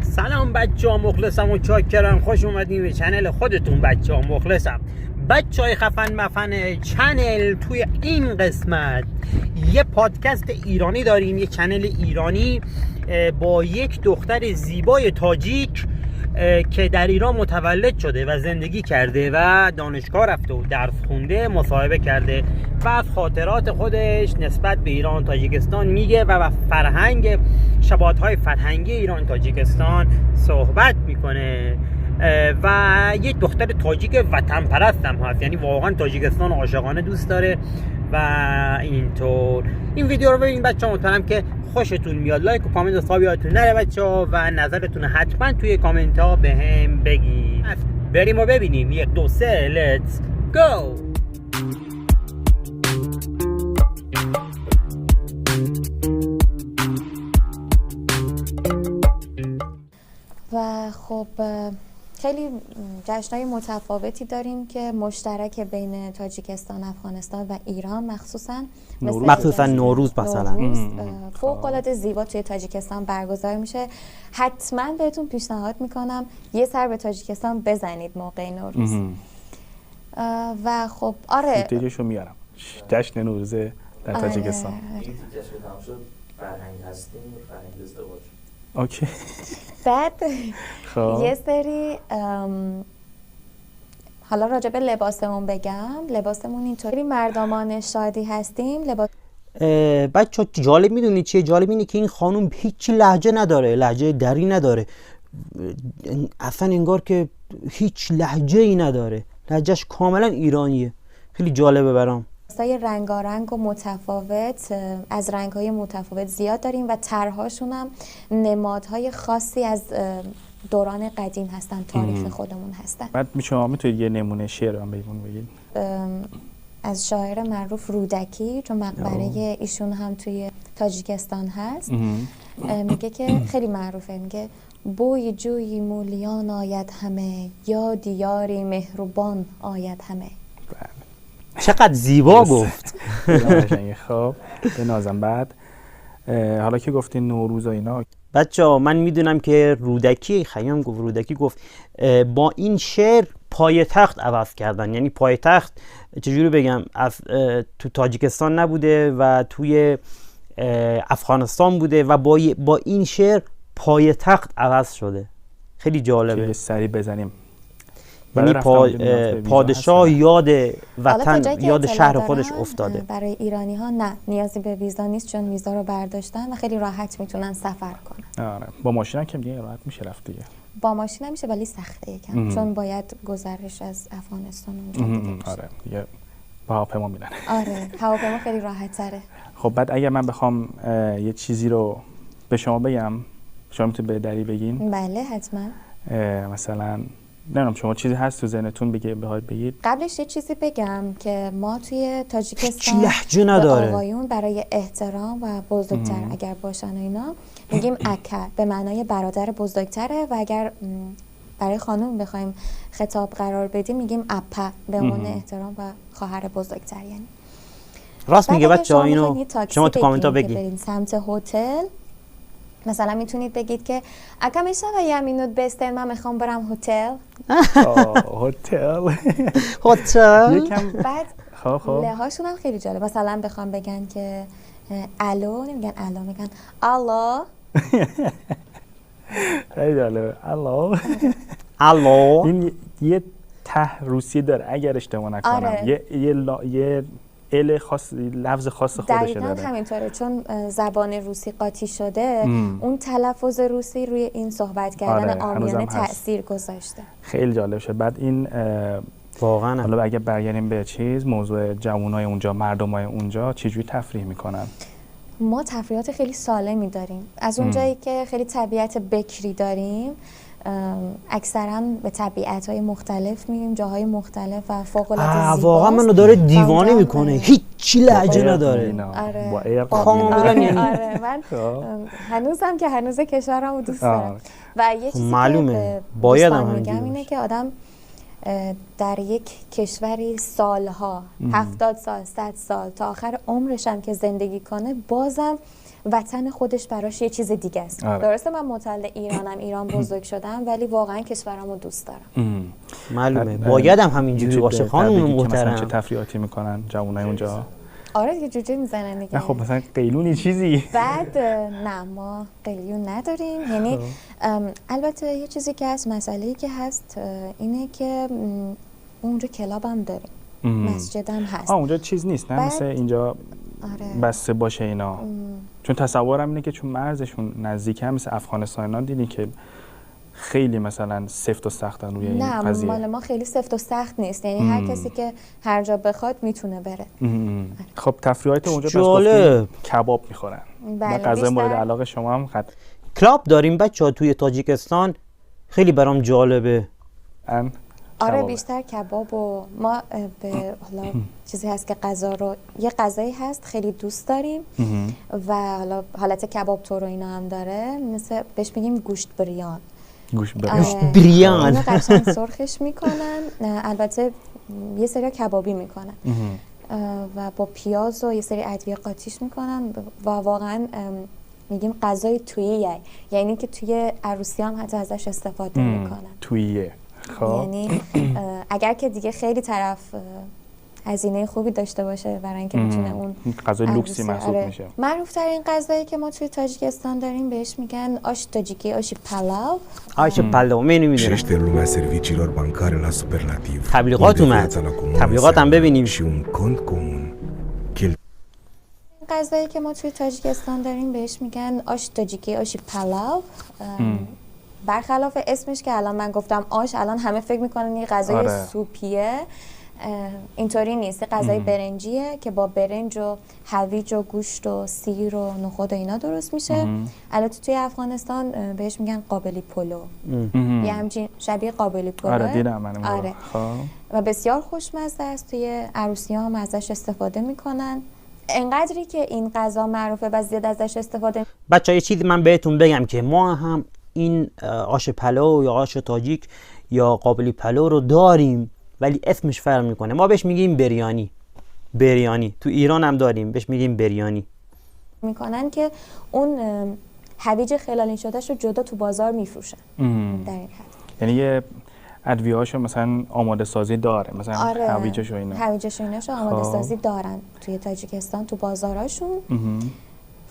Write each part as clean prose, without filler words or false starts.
سلام بچه‌ها، مخلصم و چاکرم. خوش اومدین به چنل خودتون بچه‌ها، مخلصم. بچه‌های خفن مفن چنل، توی این قسمت یه پادکست ایرانی داریم، یه چنل ایرانی با یک دختر زیبای تاجیک که در ایران متولد شده و زندگی کرده و دانشگاه رفته و درس خونده، مصاحبه کرده و از خاطرات خودش نسبت به ایران تاجیکستان میگه و فرهنگ شباهت‌های فرهنگی ایران تاجیکستان صحبت میکنه و یک دختر تاجیک وطن پرست هم هست، یعنی واقعا تاجیکستان عاشقانه دوست داره و اینطور. این ویدیو رو ببینید بچه‌ها، امیدوارم که خوشتون میاد. لایک و کامنت و ساب یادتون نره بچه‌ها و نظرتون حتما توی کامنت ها بهم بگید. بریم و ببینیم. 1 2 3 لیتس گو. و خب خیلی جشن‌های متفاوتی داریم که مشترک بین تاجیکستان، افغانستان و ایران، مخصوصا نوروز مثلا فوق‌العاده زیبا توی تاجیکستان برگزار میشه. حتما بهتون پیشنهاد میکنم یه سر به تاجیکستان بزنید موقع نوروز. و خب آره فوتیجشو میارم. جشن نوروز در تاجیکستان. این جشن تمام شد، فرهنگ هستیم، فرهنگ ازدواج. اوکی. بعد یه سری حالا راجع به لباسمون بگم. لباسمون اینطوری مردمان شادی هستیم. بچه جالب میدونی چیه؟ جالب اینه که این خانوم هیچی لهجه نداره، لهجه دری نداره، اصلا انگار که هیچ لهجه ای نداره، لهجهش کاملا ایرانیه. خیلی جالبه برام. لباسای رنگارنگ و متفاوت از رنگ‌های متفاوت زیاد داریم و طرح‌هاشون هم نمادهای خاصی از دوران قدیم هستن، تاریخ خودمون هستن. بعد شما میتونید یه نمونه شعر هم بهمون بگید؟ از شاعر معروف رودکی، چون مقبره ایشون هم توی تاجیکستان هست، میگه که خیلی معروفه، میگه بوی جوی مولیان آید همه، یا دیاری مهربان آید همه. چقدر زیبا گفت. خب به نازم. بعد حالا که گفتین نوروز و اینا، بچه‌ها من میدونم که خیام گفت، رودکی گفت با این شعر پایتخت عوض کردن. یعنی پایتخت چجوری بگم، تو تاجیکستان نبوده و توی افغانستان بوده و با این شعر پایتخت عوض شده. خیلی جالبه. که سریع بزنیم. یعنی پادشاه یاد وطن، یاد شهر خودش افتاده. برای ایرانی ها نه نیازی به ویزا نیست، چون ویزا رو برداشتن و خیلی راحت میتونن سفر کنن. آره با ماشین هم که دیگه راحت میشه رفت دیگه. با ماشین هم میشه ولی سخته یکم، چون باید گزارش از افغانستان اونجا دیگه بشه. آره دیگه با هواپیما میرن. آره هواپیما خیلی راحت تره. خب بعد اگر من بخوام یه چیزی رو به شما بگم، شما میتونید به دری بگین؟ بله حتما. مثلا نمیدونم شما چیزی هست تو ذهنتون بگید؟ قبلش یه چیزی بگم که ما توی تاجیکستان لهجه نداره. آقایون برای احترام و بزرگتر اگر باشن و اینا میگیم اکا، به معنای برادر بزرگتره، و اگر برای خانوم بخوایم خطاب قرار بدیم میگیم اپا، به عنوان احترام و خواهر بزرگتر. یعنی راست میگه بچه‌ها، اینو شما تو کامنت ها بگید. برین سمت هتل مثلا میتونید بگید که اگه میشه و یه مینوت بستن، من میخوام برم هتل. هتل یکم. بعد لهاشون هم خیلی جالب، مثلا بخوام بگن که الو، نمیگن الو، میگن الو. خیلی جالبه. الو. این یه ته روسی داره اگر اشتباه نکنم. آره. یه ال خاص، لفظ خاص خودشه داره. دقیقاً همینطوره، چون زبان روسی قاطی شده. اون تلفظ روسی روی این صحبت کردن عامیانه تأثیر گذاشته. خیلی جالب شد. بعد این واقعا حالا اگه برگردیم به موضوع جوانای اونجا، مردمای اونجا چجوری تفریح میکنن؟ ما تفریحات خیلی سالمی داریم. از اونجایی که خیلی طبیعت بکری داریم، اکثرا به طبیعت‌های مختلف میریم، جاهای مختلف و فوق‌العاده زیباست. واقعا منو داره دیوانه میکنه، هیچی لهجه نداره. آره. آره من هنوزم که هنوز کشورمو دوست دارم. و یه چیزی معلومه که باید میگم اینه که آدم در یک کشوری سالها 70 سال 100 سال تا آخر عمرش هم که زندگی کنه، بازم وطن خودش براش یه چیز دیگه است. درسته من مطلع ایرانم، ایران بزرگ شدم، ولی واقعا کشورمو دوست دارم. معلومه باید هم همینجوری باشه. خانم محترم چه تفریحاتی میکنن جوونای اونجا؟ آره دیگه جوجه میزنن دیگه. نه خب مثلا قیلونی چیزی بعد نه ما قلیون نداریم، یعنی البته یه چیزی که هست، مسئله‌ای که هست اینه که اونجا کلاب هم داریم، مسجد هم هست. اونجا چیز نیست نه مثل اینجا آره. بسته باشه اینا. چون تصورم اینه که چون مرزشون نزدیکه، مثل افغانستان ها دیدی که خیلی مثلا سفت و سختن روی این قضیه. نه مال ما خیلی سفت و سخت نیست، یعنی هر کسی که هر جا بخواد میتونه بره. خب تفریحات اونجا پس جالب. کباب میخورن. بله غذای مورد علاقه شما هم کلاب داریم بچه‌ها توی تاجیکستان، خیلی برام جالبه. آره بیشتر کباب و ما به حالا چیزی هست که غذا رو یه غذایی هست خیلی دوست داریم و حالا حالت کباب تور و اینا هم داره، مثل بهش میگیم گوشت بریان. گوشت بریان اینو قشنگ سرخش میکنن، البته یه سری کبابی میکنن و با پیاز و یه سری ادویه قاطیش میکنن و واقعا میگیم غذای توییه، یعنی که توی عروسی هم حتی ازش استفاده میکنن. توییه. خب یعنی اگر که دیگه خیلی طرف هزینه خوبی داشته باشه برای اینکه میتونه اون غذای لوکسی محسوب میشه. معروف ترین غذایی که ما توی تاجیکستان داریم بهش میگن آش تاجیکی، آش پلاو. آش پلاو نمیدونم. تبلیغات اومد. تبلیغات هم ببینیم. غذایی که ما توی تاجیکستان داریم بهش میگن آش تاجیکی، آش پلاو. برخلاف اسمش که الان من گفتم آش، الان همه فکر میکنن یه غذای سوپیه. اینطوری نیست، غذای برنجیه که با برنج و هویج و گوشت و سیر و نخود و اینا درست میشه. البته توی افغانستان بهش میگن قابلی پلو، یه همچین شبیه قابلی پلو. آره دیدم من. آره. و بسیار خوشمزه است، توی عروسی ها هم ازش استفاده میکنن. انقدری که این غذا معروفه و زیاد ازش استفاده. بچه‌ها یه چیزی من بهتون بگم که ما هم این آش پلو یا آش تاجیک یا قابلی پلو رو داریم، ولی اسمش فرق میکنه. ما بهش میگیم بریانی. تو ایران هم داریم، بهش میگیم بریانی. میکنن که اون هویج خلالین شدهش رو جدا تو بازار میفروشن. در این حد یعنی یه ادویه‌هاشو مثلا آماده سازی داره، مثلا هویجش و اینا. هویجش و ایناشو آماده سازی دارن توی تاجیکستان تو بازاراشون.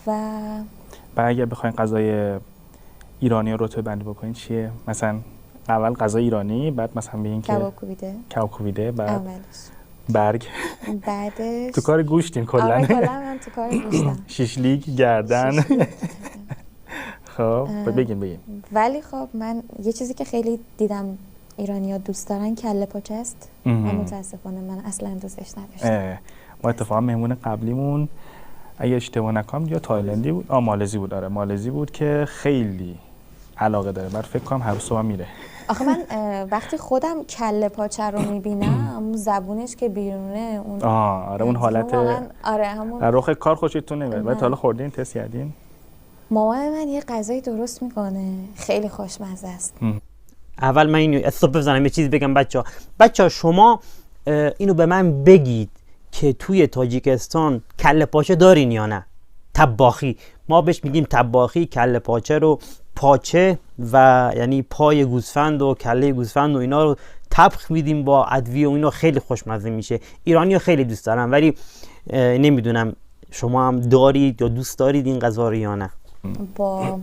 و اگه بخواید غذای ایرانی رو رتبه بندی بکنین چیه؟ مثلا اول غذای ایرانی، بعد مثلا بگین که کباب کوبیده، بعد برگ، بعدش تو کار گوشتین کلا. آره کلا من تو کار گوشتم. شیشلیک، گردن. خب بگین. ولی خب من یه چیزی که خیلی دیدم ایرانی‌ها دوست دارن کله پاچه است و متاسفانه من اصلا دوستش نداشتم. ما اتفاقا مهمون قبلیمون اگه اشتباه نکنم یا تایلندی بود، مالزی بود. آره مالزی بود که خیلی علاقه داره. بعد فکر کنم هر صبح میره. آخه من وقتی خودم کله پاچه رو میبینم، اون زبونش که بیرونه، اون آره اون حالت آره همون در رخ کار خوشتون نمیاد. بعد حالا خوردین، تست کردین؟ مامان من یه غذایی درست میکنه خیلی خوشمزه است. اول من اینو استوب بزنم یه چیز بگم. بچه‌ها شما اینو به من بگید که توی تاجیکستان کله پاچه دارین یا نه؟ طباخی، ما بهش میگیم طباخی. کله پاچه رو پاچه و یعنی پای گوسفند و کله گوسفند و اینا رو طبخ میدیم با ادویه و اینا، خیلی خوشمزه میشه. ایرانی‌ها خیلی دوست دارن، ولی نمیدونم شما هم دارید یا دوست دارید این غذا رو یا نه. با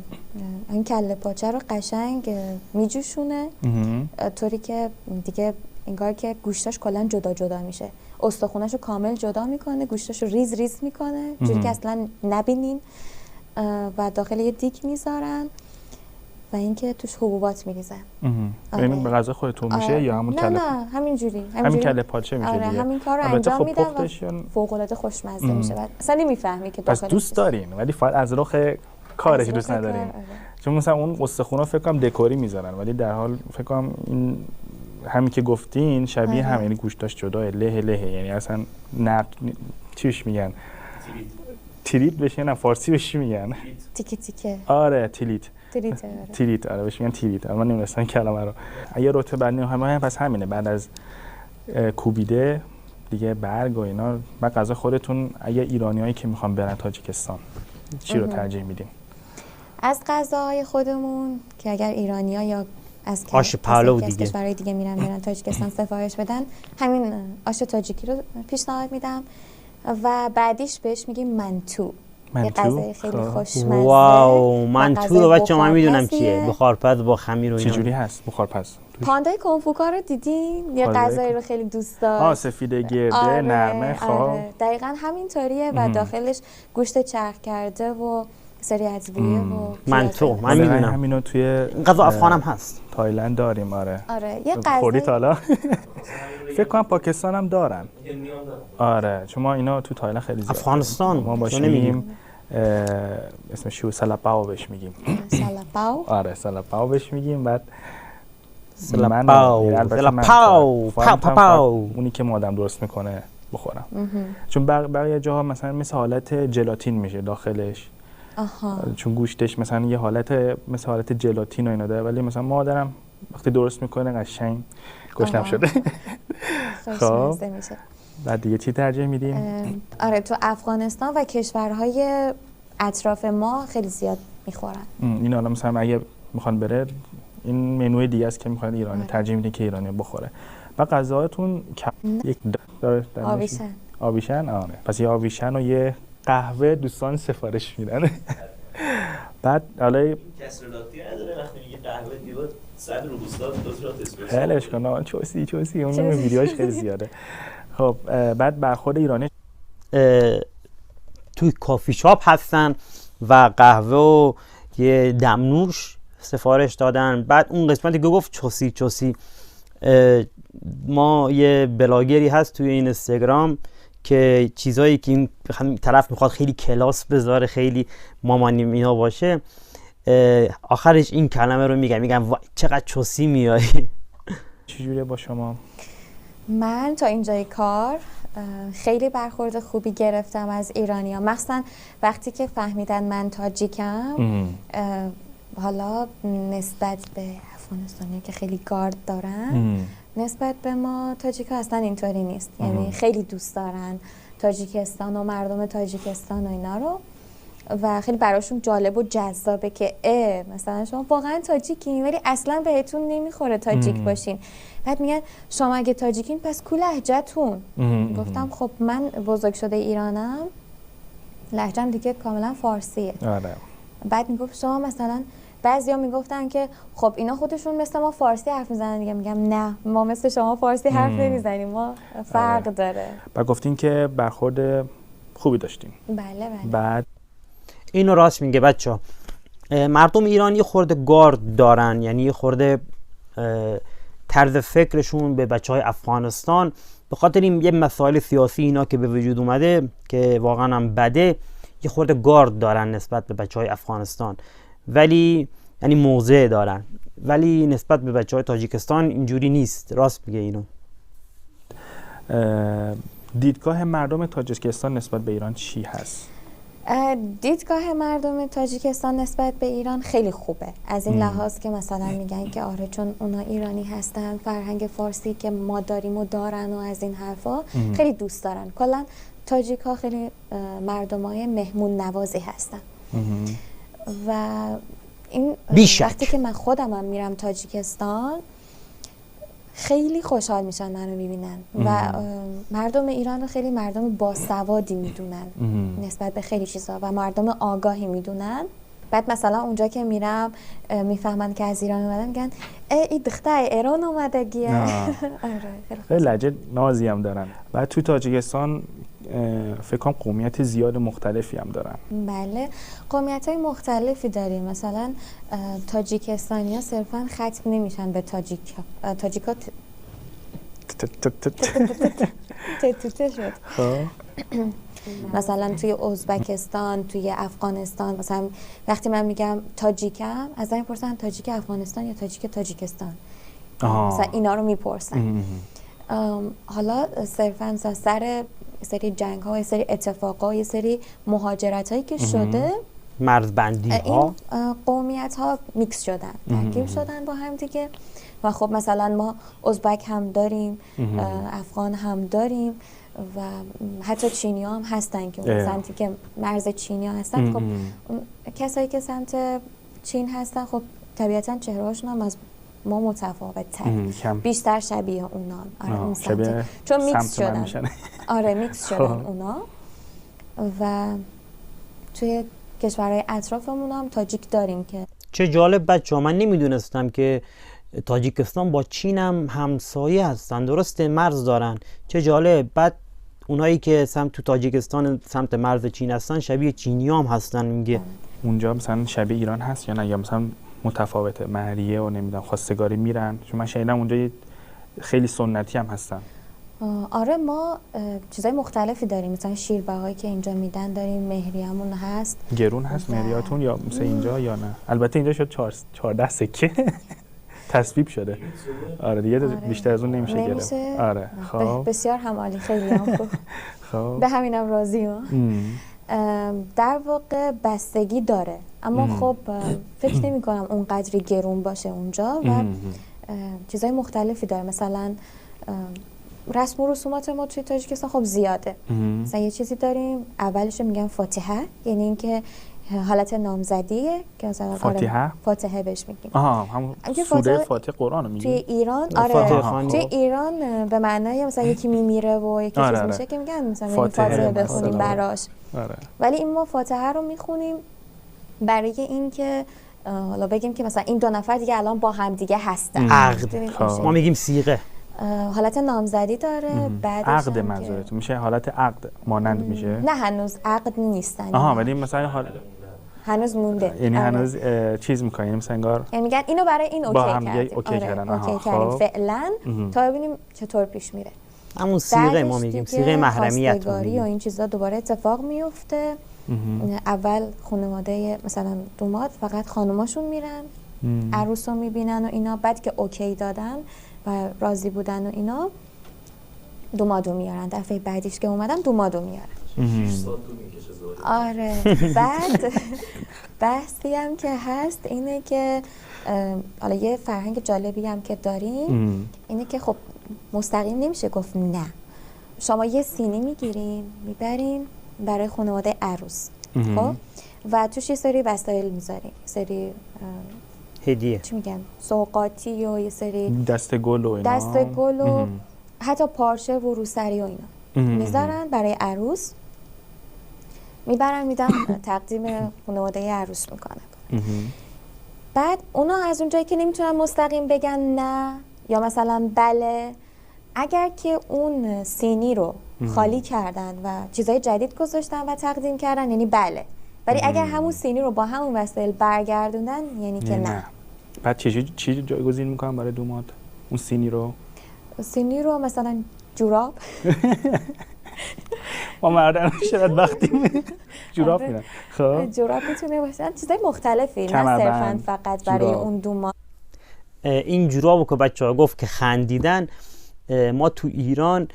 این کله پاچه رو قشنگ میجوشونه طوری که دیگه انگار که گوشتاش کلا جدا جدا میشه. استخوناشو کامل جدا میکنه، گوشتاشو ریز ریز میکنه جوری که اصلا نبینین و داخل یه دیگ میذارن و اینکه توش حبوبات میریزن. این به غذا خودتون میشه یا همون کله؟ نه همینجوری همین کله پاچه میشه دیگه. آره همین کار رو انجام میدن و فوق العاده خوشمزه میشه. اصلا نمیفهمی که پس دوست دارین ولی فقط از رخ کارش دوست ندارین. چون مثلا اون استخونا فکر کنم دکوری میذارن، ولی در حال فکر کنم این همین که گفتین شبیه هم، یعنی گوشتاش جدا له، یعنی اصلا چیش میگن تریت بشه، نه فارسی بهش میگن تیکه. آره تریت آره بهش میگن تریت. من نمی‌دونستم کلمه رو. اگه رتبه بندی همه پس همینه. بعد از کوبیده دیگه برگ و اینا، بعد غذا خودتون اگه ایرانیایی که میخوان برن تاجیکستان چی رو ترجیح میدیم؟ از غذاهای خودمون که اگر ایرانی‌ها یا از آش پلو دیگه کشورهای دیگه برن تاجیکستان سفارش بدن، همین آش تاجیکی رو پیشنهاد میدم و بعدیش بهش میگیم منتو. یه غذای خیلی خوشمزه. واو، منتو رو بچه‌ها من میدونم چیه، بخارپز با خمیر و اینا. چجوری هست بخارپز؟ پاندای کنفوکا رو دیدین؟ یه غذایی رو خیلی دوست داشت. سفید گرده نرمه خواه. دقیقاً همینطوریه و داخلش گوشت چرخ کرده و سری ادویه و منتو من میدونم. همینو توی این غذا افغان هم هست. تایلند داریم. آره یه غذا خوردی حالا؟ فکر کنم پاکستان هم دارن. آره چون ما اینا تو تایلند خیلی زیاد. افغانستان ما باش میگیم اسمش چیه؟ سلاپاو بهش میگیم. سلاپاو. آره سلاپاو بهش میگیم. بعد سلاپاو پاو اونی که مادام درست میکنه بخورم. چون بقیه جاها مثلا مثل حالت جلاتین میشه داخلش. چون گوشتش مثلا یه حالت مثل حالت جلاتین و اینا داره، ولی مثلا مادرم وقتی درست میکنه قشنگ گوشتم شده. خب بعد دیگه چی ترجیح میدیم؟ آره تو افغانستان و کشورهای اطراف ما خیلی زیاد میخورن. این حالا مثلا اگه میخوان بره این منوی دیگه است که میخوان ایرانی ترجیح میدین که ایرانی بخوره. و غذاهاتون یک آویشن. آره پس یه آویشن و یه قهوه دوستان سفارش میدن. بعد حالا کسر لاتی نداره وقتی میگه قهوه دیوار 100 روبوستا 2 شات اسپرسو. خیلیش کنه چوسی اون ویدیوهاش خیلی زیاده. خب بعد برخورد ایرانی توی کافی شاپ هستن و قهوه و یه دمنوش سفارش دادن. بعد اون قسمتی که گفت چوسی ما یه بلاگری هست توی این اینستاگرام که چیزایی که این طرف میخواد خیلی کلاس بذاره، خیلی مامانی اینا باشه، آخرش این کلمه رو میگم چقدر چوسی میایی. چجوریه با شما؟ من تا اینجای کار خیلی برخورد خوبی گرفتم از ایرانی‌ها، مخصوصا وقتی که فهمیدن من تاجیکم. حالا نسبت به افغانستانی‌ها که خیلی گارد دارن، نسبت به ما تاجیک‌ها اصلا اینطوری نیست. یعنی خیلی دوست دارن تاجیکستان و مردم تاجیکستان و اینا رو و خیلی براشون جالب و جذابه که مثلا شما واقعا تاجیکین ولی اصلا بهتون نمیخوره تاجیک باشین. بعد میگن شما اگه تاجیکین پس کو لهجه‌تون. گفتم خب من بزرگ شده ایرانم، لهجه‌م دیگه کاملا فارسیه. آره. بعد میگفت شما مثلا بعضیا میگفتن که خب اینا خودشون مثل ما فارسی حرف میزنن دیگه. میگم نه، ما مثل شما فارسی حرف نمیزنیم، ما فرق داره. بعد گفتین که برخورد خوبی داشتیم. بله. بعد اینو راست میگه بچه‌ها، مردم ایران یه خورده گارد دارن، یعنی یه خورده طرز فکرشون به بچهای افغانستان به خاطر این یه مسائل سیاسی اینا که به وجود اومده که واقعا هم بده، یه خورده گارد دارن نسبت به بچهای افغانستان، ولی یعنی موضع دارن، ولی نسبت به بچهای تاجیکستان اینجوری نیست. راست میگه اینو. دیدگاه مردم تاجیکستان نسبت به ایران چی هست؟ دیدگاه مردم تاجیکستان نسبت به ایران خیلی خوبه، از این لحاظ که مثلا میگن که آره چون اونا ایرانی هستن، فرهنگ فارسی که ما داریم و دارن و از این حرفا خیلی دوست دارن. کلا تاجیک ها خیلی مردمای مهمون نوازی هستن و این وقتی که من خودم میرم تاجیکستان خیلی خوشحال میشن منو میبینن و مردم ایران رو خیلی مردم باسوادی میدونن نسبت به خیلی چیزا و مردم آگاهی میدونن. بعد مثلا اونجا که میرم میفهمن که از ایران اومدن، میگن ای دختر ایران اومده گیه. آره خیلی لهجه نازی هم دارن. بعد تو تاجیکستان فکر کنم قومیت زیاد مختلفی هم دارن. بله قومیت‌های مختلفی داریم. مثلا تاجیکستانی‌ها صرفاً ختم نمیشن به تاجیکا مثلا توی ازبکستان، توی افغانستان، مثلا وقتی من میگم تاجیکم از این میپرسن تاجیک افغانستان یا تاجیک تاجیکستان، مثلا اینا رو میپرسن. حالا صرفاً سر سری جنگ ها، یه سری اتفاق ها، یه سری مهاجرت هایی که شده مرزبندی ها این قومیت ها میکس شدن، ترکیب شدن با هم دیگه و خب مثلا ما ازبک هم داریم، افغان هم داریم و حتی چینی ها هم هستن که اون سمتی که مرز چینی ها هستن. خب اون کسایی که سمت چین هستن خب طبیعتا چهره هاشون هم از ما متفاوت تر، بیشتر شبیه اونا. آره اون سمت چون میکس شدن. آره میکس شدن اونا. و توی کشورهای اطرافمون هم تاجیک داریم که چه جالب بچه‌ها، من نمیدونستم که تاجیکستان با چین هم همسایه هستن، درسته مرز دارن، چه جالب. بعد اونایی که تو تاجیکستان سمت مرز چین هستن شبیه چینی هم هستن میگه. اونجا مثلا شبیه ایران هست یا نه، یا مثلا متفاوته؟ مهریه و نمیدونم خواستگاری میرن؟ چون من شنیدم اونجا خیلی سنتی هم هستن. آره ما چیزای مختلفی داریم، مثلا شیربهایی که اینجا میدن داریم، مهریه‌مون هست. گرون هست مهریاتون یا مثلا اینجا یا نه؟ البته اینجا شد 14 سکه تصویب شده. آره دیگه بیشتر از اون نمیشه گرفت. آره خب بسیار همالی، خیلی هم خوب. خب به همینم راضی‌ام. در واقع بستگی داره، اما خب فکر نمی کنم اونقدری گرون باشه اونجا و چیزای مختلفی داره. مثلا رسم و رسومات ما توی تاجیکستان خب زیاده. مثلا یه چیزی داریم اولش میگن فاتحه، یعنی اینکه حالت نامزدیه که مثلا فاتحه بهش میگیم. همون سوره فاتحه قرآن رو میگیم توی ایران. آره توی ایران به معنای مثلا یکی میمیره و یکی چیز میشه که میگن مثلا فاتحه بخونیم براش. ولی این ما فاتحه رو میخونیم برای اینکه حالا بگیم که مثلا این دو نفر دیگه الان با هم دیگه هستن. عقد ما میگیم صیغه. حالت نامزدی داره. بعدش عقد منظورتون میشه حالت عقد مانند میشه؟ نه هنوز عقد نیستن. ولی مثلا هنوز مونده. یعنی هنوز چیز میکنیم مثلا انگار یعنی میگن اینو برای این اوکی کردیم. اوکی کردن. اوکی کردیم فعلا تا ببینیم چطور پیش میره. همون صیغه ما میگیم صیغه محرمیت. خواستگاری و این چیزا دوباره اتفاق میفته. اول خانواده مثلا دوماد فقط خانوماشون میرن عروس رو میبینن و اینا، بعد که اوکی دادن و راضی بودن و اینا دومادو میارن. دفعه بعدیش که اومدن دومادو میارن. آره. بعد بحثی هم که هست اینه که حالا یه فرهنگ جالبی هم که داریم اینه که خب مستقیم نمیشه گفت نه. شما یه سینی میگیرین میبرین برای خانواده عروس خب و توش یه سری وسایل میذارین، سری هدیه چی میگن سوغاتی و یه سری دست گل و حتی پارچه و روسری و اینا میذارن برای عروس، میبرن میدن تقدیم خانواده عروس میکنن. بعد اونا از اونجایی که نمیتونن مستقیم بگن نه یا مثلا بله، اگر که اون سینی رو خالی کردن و چیزای جدید گذاشتن و تقدیم کردن یعنی بله، ولی اگر همون سینی رو با همون وسایل برگردوندن یعنی که نه. بعد چی جایگزین میکنن برای دوماد اون سینی رو مثلا جوراب ما مردن شاید وقتی جوراب میرن. خب جوراب میتونه باشه چیزای مختلفی، نه صرفا فقط برای اون دوماد. این جورابو که بچه‌ها گفت که خندیدن، ما تو ایران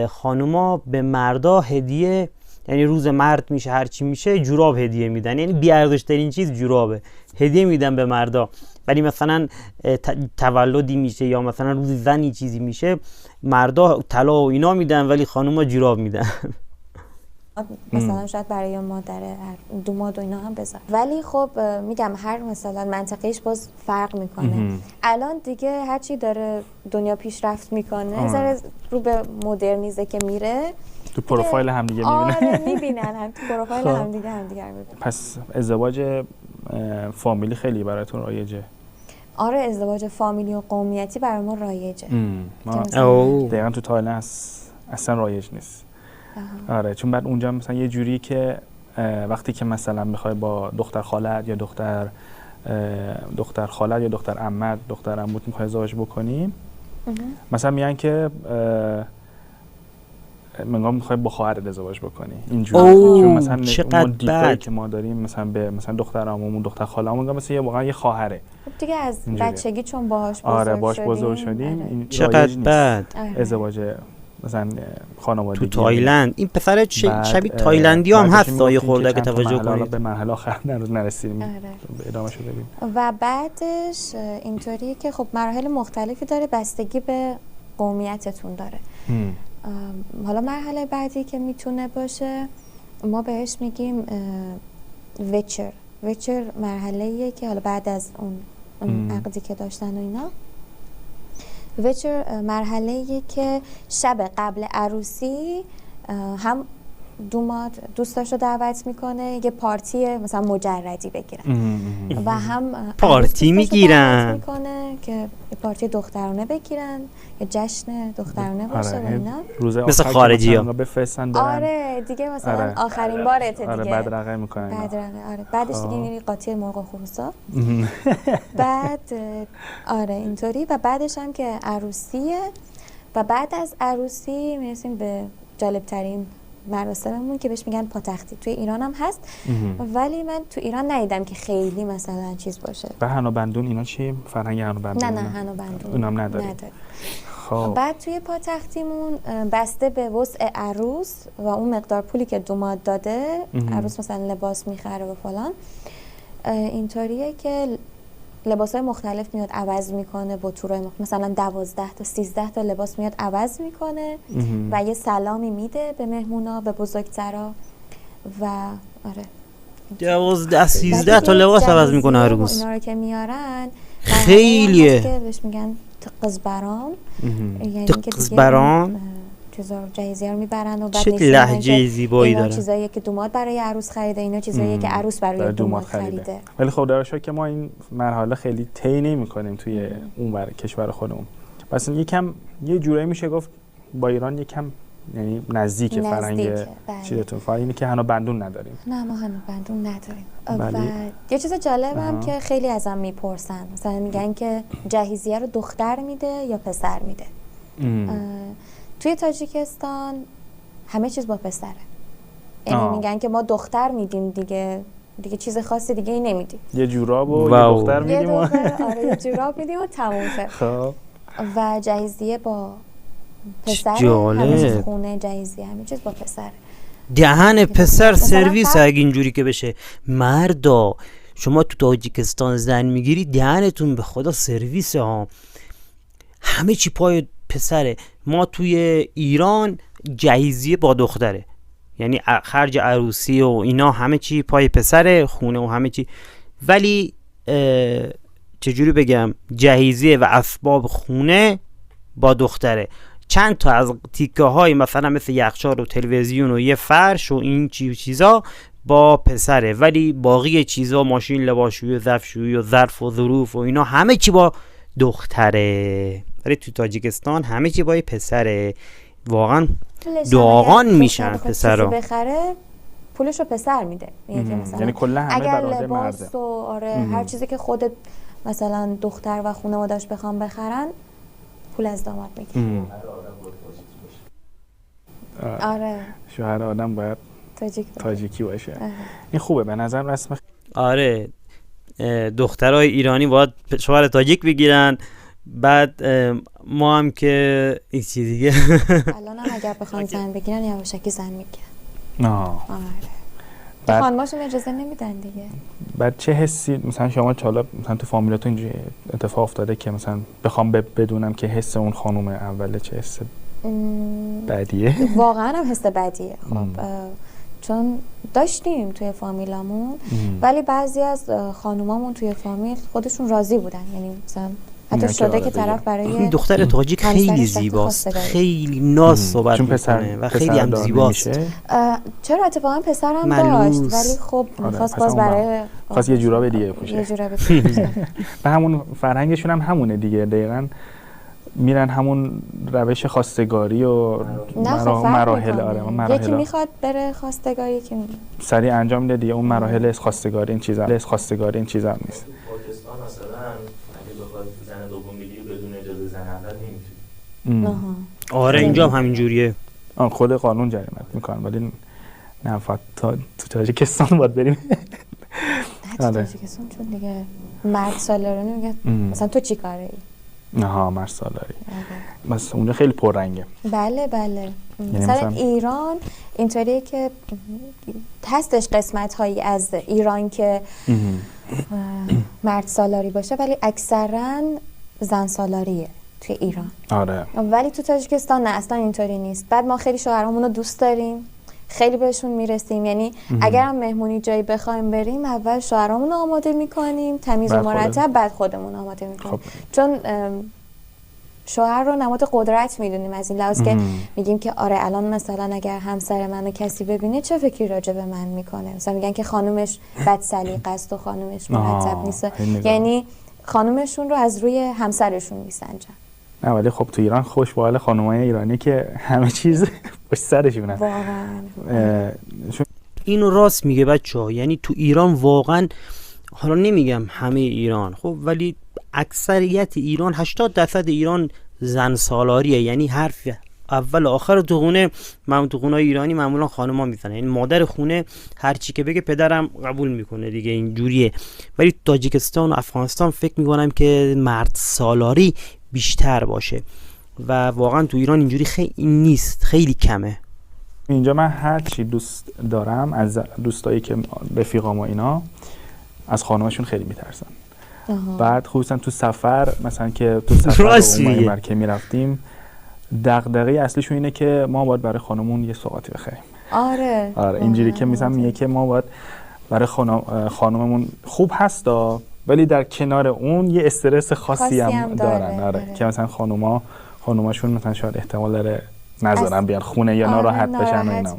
خانوما به مردا هدیه، یعنی روز مرد میشه هر چی میشه جوراب هدیه میدن، یعنی بی ارزش ترین چیز جورابه، هدیه میدن به مردا. ولی مثلا تولدی میشه یا مثلا روز زنی چیزی میشه مردا طلا و اینا میدن ولی خانوما جوراب میدن. مثلا شاید برای مادر دوماد و اینا هم بذار، ولی خب میگم هر مثلا منطقهش باز فرق میکنه. الان دیگه هرچی داره دنیا پیشرفت میکنه ذره رو به مدرنیزه که میره، تو پروفایل هم دیگه میبینن. آره میبینن هم تو پروفایل هم دیگه میبینن. پس ازدواج فامیلی خیلی براتون رایجه؟ آره ازدواج فامیلی و قومیتی برای ما رایجه. دقیقا تو تایلند اصلا رایج نیست. آره چون بعد اونجا مثلا یه جوری که وقتی که مثلا میخوای با دختر خالت یا دختر خالت یا دختر عمت دختر عموت میخوای ازدواج بکنی، مثلا میگن که منگاه میخوای با خواهرت ازدواج بکنی اینجوری. چون مثلا اون دیدگاهی که ما داریم مثلا به مثلا دختر عمومون دختر خاله‌مون مثلا واقعا یه خواهره دیگه از بچگی چون باهاش بزرگ شدیم. این چقدر بد ازدواج مثلا خانوادگی تو تایلند این پسر شبیه تایلندی هم هست یه خورده که توجه کنید. به مرحله آخر نرسیدیم. ادامه شده ببین. و بعدش اینطوریه که خب مراحل مختلفی داره، بستگی به قومیتتون داره. حالا مرحله بعدی که میتونه باشه ما بهش میگیم ویچر مرحله‌ایه که حالا بعد از اون عقدی که داشتن و اینا، ویچر مرحله‌ایه که شب قبل عروسی هم دوماد دوستاشو دعوت میکنه یه پارتی مثلا مجردی بگیرن و هم پارتی میگیرن میکنه که یه پارتی دخترانه بگیرن، یه جشن دخترانه باشه و اینا، مثل خارجی ها بفرستن برن. آره دیگه مثلا آخرین بارته دیگه. آره بدرقه میکنن. آره بعدش دیگه میری قاطی مرغ و خروسا. بعد آره اینطوری و بعدش هم که عروسیه و بعد از عروسی میرسیم به جالب ترین مراسممون که بهش میگن پاتختی. توی ایران هم هست ولی من تو ایران ندیدم که خیلی مثلا چیز باشه. و حنا بندون اینا چی؟ فرهنگ حنا بندون؟ نه حنا بندون اونم نداره. خب بعد توی پاتختیمون بسته به وسع عروس و اون مقدار پولی که دوماد داده عروس مثلا لباس میخره و فلان، اینطوریه که لباسای مختلف میاد عوض میکنه با تورای مختلف، مثلا 12 تا 13 تا لباس میاد عوض میکنه و یه سلامی میده به مهمونا، به بزرگترا و آره 12 13 تا لباس عوض میکنه هر روز. اینا رو که میارن خیلیه که بهش میگن قزبران، یعنی قزبران چیزا جهیزیه رو میبرن و بعد چه لهجه زیبایی داره. اینا چیزایی که دوماد برای عروس خریده، اینا چیزایی که عروس برای دوماد خریده. ولی خب در که ما این مرحله خیلی طی نمی‌کنیم توی اون ور کشور خودمون. پس یه جورایی میشه گفت با ایران یکم یعنی نزدیک فرهنگ چیزتون. فقط اینه که حنا بندون نداریم. نه ما حنا بندون نداریم. و یه چیز جالبم که خیلی ازم میپرسن، مثلا میگن که جهیزیه رو دختر میده یا پسر میده. توی تاجیکستان همه چیز با پسره. یعنی میگن که ما دختر میدیم دیگه چیز خاصی دیگه ای نمیدیم. یه جوراب و یه دختر میدیم. آره یه جوراب میدیم و تموم شد. خب و جهیزیه با پسره، همه چیز خونه جهیزیه، همه چیز با پسره. دهن پسر سرویس اگه اینجوری که بشه. مردا شما تو تاجیکستان زن میگیری دهنتون به خدا سرویس ها، همه چی پای پسره. ما توی ایران جهیزیه با دختره، یعنی خرج عروسی و اینا همه چی پای پسره، خونه و همه چی. ولی چجوری بگم، جهیزیه و اسباب خونه با دختره. چند تا از تیکه های مثلا مثل یخچال و تلویزیون و یه فرش و این چیزا با پسره، ولی باقی چیزا ماشین لباسشویی و ظرفشویی و ظرف و ظروف و اینا همه چی با دختره. ولی تو تاجیکستان همه چی با پسره. واقعا داغان میشن پسرا. بخره پولشو پسر میده. یعنی کلا همه برای مرده. آره هر چیزی که خودت مثلا دختر و خانواده‌اش بخوام بخرن پول از داماد میگیره. آره شوهر آدم باید تاجیکی باشه. این خوبه به نظر رسم. آره دخترای ایرانی باید شوهر تاجیک بگیرن. بعد ما هم که این چیز دیگه الان هم اگر بخوان زن بگیرن یواشکی زن میگیرن. آره خانماشون اجازه نمیدن دیگه. بعد چه حسی مثلا شما حالا مثلا تو فامیلاتون اینجوری اتفاق افتاده که مثلا بخوام بدونم که حس اون خانم اوله چه حس بدیه؟ واقعا هم حس بدیه. خب چون داشتیم توی فامیلامون ولی بعضی از خانومامون توی فامیل خودشون راضی بودن، یعنی مثلا حتی شده که طرف برای دختر تاجیک خیلی زیباست، خیلی ناز صحبت میکنه و خیلی هم زیباست. چرا اتفاقا پسرم داشت ولی خب میخواست باز برای خواست یه جوراب دیگه بپوشه. یه جوراب دیگه. و همون فرهنگشون هم همونه دیگه، دقیقاً میرن همون روش خواستگاری و مراحل. آره مراحل یکی میخواد بره خواستگاری، یکی سریع انجام میده دیگه. اون مراحل خواستگاری این چیزا نیست. پاکستان مثلا اگه بخواد زن دوم بگیری بدون اجازه زن اول نمیتونی. آره اینجا هم همین جوریه. خود قانون جریمت میکنن ولی نه فقط تو تاجیکستان باید بریم. تاجیکستان چون دیگه مرد سالارانی میگه مثلا تو چی کاره ای؟ آها مرد سالاری. مثلا اونجا خیلی پررنگه. بله یعنی مثلا ایران اینطوریه که هستش قسمت هایی از ایران که مرد سالاری باشه ولی اکثرا زن سالاریه توی ایران. آره. ولی تو تاجیکستان نه، اصلا اینطوری نیست. بعد ما خیلی شوهرامون رو دوست داریم، خیلی بهشون میرسیم. یعنی اگر هم مهمونی جایی بخوایم بریم اول شوهرامون رو آماده میکنیم تمیز و مرتب، بعد خودمون آماده میکنیم. خب. چون شوهر رو نماد قدرت میدونیم از این لحاظ که میگیم که آره الان مثلا اگر همسر منو کسی ببینه چه فکری راجع به من میکنه. مثلا میگن که خانومش بد سلیقه است و خانومش مرتب نیست، یعنی خانومشون رو از روی همسرشون میسنجن. نه ولی خب تو ایران خوش به حال خانمای ایرانی که همه چیز پشت سرشونه. واقعا اینو راست میگه بچه‌ها. یعنی تو ایران واقعا، حالا نمیگم همه ایران خب، ولی اکثریت ایران 80% ایران زن سالاریه. یعنی حرف اول آخر تو خونه تو خونه ایرانی معمولا خانم‌ها میزنن. یعنی مادر خونه هر چی که بگه پدرم قبول میکنه دیگه، اینجوریه. ولی تاجیکستان و افغانستان فکر میکنم که مرد سالاری بیشتر باشه و واقعا تو ایران اینجوری خیلی نیست، خیلی کمه. اینجا من هر چی دوست دارم از دوستایی که رفیقام و اینا از خانمشون خیلی میترسن. بعد خصوصا تو سفر، مثلا که تو سفر اونور که میرفتیم دغدغه اصلیشون اینه که ما باید برای خانمون یه سوغاتی بخریم. آره اینجوری که مثلا میگه که ما باید برای خانممون خوب هستا ولی در کنار اون یه استرس خاصی هم دارن. آره که مثلا خانوماشون مثلا شاید احتمال داره نذارن بیان خونه یا ناراحت بشن و اینا.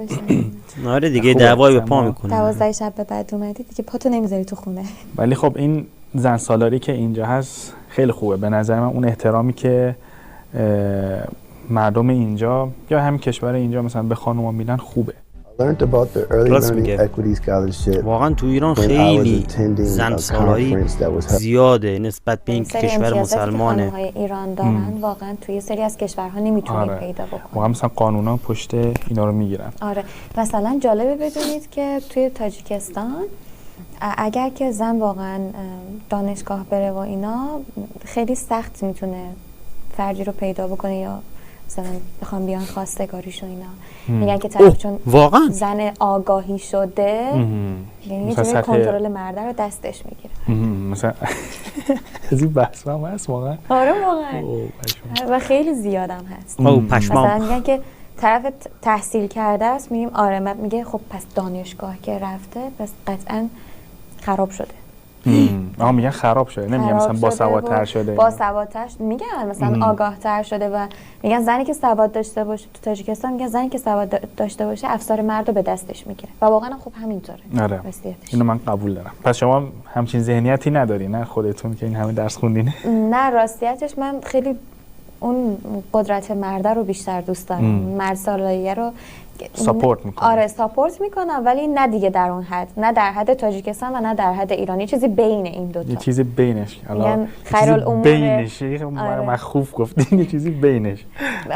آره دیگه دعوای به پا میکنه. 12 شب به بعد اومدی دیگه پاتو نمیذاری تو خونه. ولی خب این زن سالاری که اینجا هست خیلی خوبه به نظر من. اون احترامی که مردم اینجا یا همین کشور اینجا مثلا به خانوما میدن خوبه. واقعا تو ایران خیلی زن سالاری زیاده نسبت به این کشور مسلمانه. خانم‌های ایران دارن واقعا توی سری از کشورها نمیتونید پیدا بکنید. واقعا مثلا قانونا پشت اینا رو میگیرن. آره مثلا جالبه بدونید که توی تاجیکستان اگر که زن واقعا دانشگاه بره و اینا خیلی سخت میتونه فردی رو پیدا بکنه یا مثلا بخوام بیان خواستگاریش و اینا. میگن که طرف چون واقعا زن آگاهی شده یعنی یه جوری کنترل مرده رو دستش میگیره. مثلا از این بحث هم هست واقعا. آره واقعا و خیلی زیادم هست. مثلا میگن که طرف تحصیل کرده است، میگیم آره، میگه خب پس دانشگاه که رفته پس قطعا خراب شده. میگن خراب شده، نمیگن مثلا باسوادتر شده. باسوادتر میگن مثلا آگاه‌تر شده و میگن زنی که سواد داشته باشه تو تاجیکستان، میگن زنی که سواد داشته باشه افسار مرد رو به دستش میگیره و واقعا خب همینطوره. آره اینو من قبول دارم. پس شما همچین ذهنیتی نداری نه خودتون که این همه درس خوندین؟ نه راستیتش من خیلی اون قدرت مرد رو بیشتر دوست دارم. مرد سالاری رو ساپورت میکنم. آره ساپورت میکنم ولی نه دیگه در اون حد، نه در حد تاجیکستان و نه در حد ایران. یه چیزی بین این دو تا. یه چیزی بینش. الان خیرالامور بینش. من خوب گفتین یه چیزی بینش.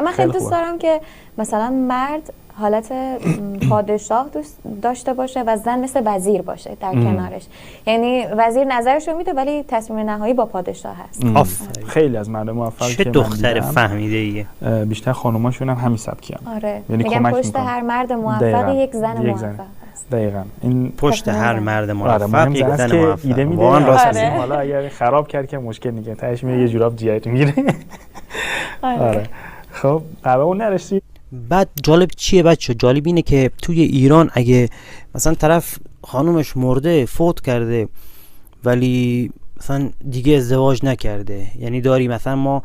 من خیلی دوست دارم که مثلا مرد حالت پادشاه داشته باشه و زن مثل وزیر باشه در کنارش. یعنی وزیر نظرش رو میده ولی تصمیم نهایی با پادشاه هست. خیلی از مردم موفق چه دختر فهمیده ایه. بیشتر خانوماشون هم همین سبکی هم. آره. یعنی میگن پشت هر مرد موفق یک زن موفق هست. دقیقاً. این پشت هر مرد موفق یک زن موفق. ایده میده. حالا اگر خراب کرد که مشکل نیست. تهش میره یه جوراب جیت میگیره. آره. خب قبول نرسید. بعد جالب چیه بچه؟ جالب اینه که توی ایران اگه مثلا طرف خانومش مرده فوت کرده ولی مثلا دیگه ازدواج نکرده، یعنی داری مثلا ما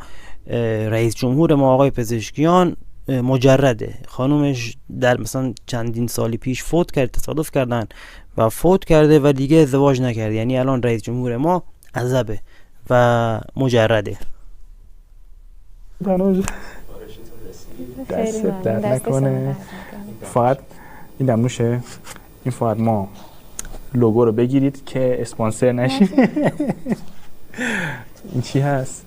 رئیس جمهور ما آقای پزشکیان مجرده، خانومش در مثلا چندین سالی پیش فوت کرد، تصادف کردن و فوت کرده و دیگه ازدواج نکرده، یعنی الان رئیس جمهور ما عزبه و مجرده. دستت درد نکنه. فقط این دمنوشه، این فقط ما لوگو رو بگیرید که اسپانسر نشیم. این چی هست؟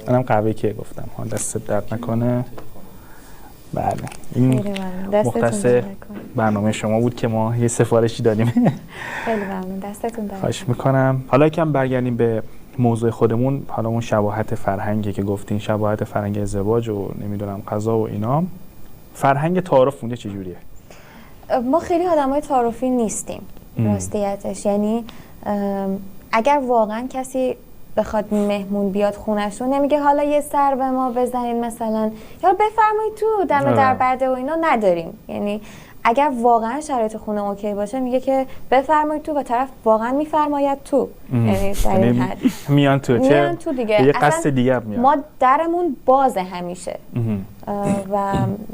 منم قهوه که گفتم ها، دستت درد نکنه. بله این مختص برنامه شما بود که ما یه سفارشی دادیم. خیلی ممنون، دستتون درد. خواهش میکنم. حالا یکم برگردیم به موضوع خودمون، حالا اون شباهت فرهنگی که گفتین، شباهت فرهنگ ازدواج و نمیدونم قضا و اینا، فرهنگ تعارف اونجا چجوریه؟ ما خیلی آدمای تعارفی نیستیم راستیتش. یعنی اگر واقعا کسی بخواد مهمون بیاد خونه‌شون نمیگه حالا یه سر به ما بزنید مثلا یا بفرمایید تو دم در بده و اینا، نداریم. یعنی اگر واقعا شرایط خونه اوکی باشه میگه که بفرمایید تو و طرف واقعا میفرماید تو. یعنی در این حد میان تو دیگه. یه قصد دیگه میاد. ما درمون بازه همیشه و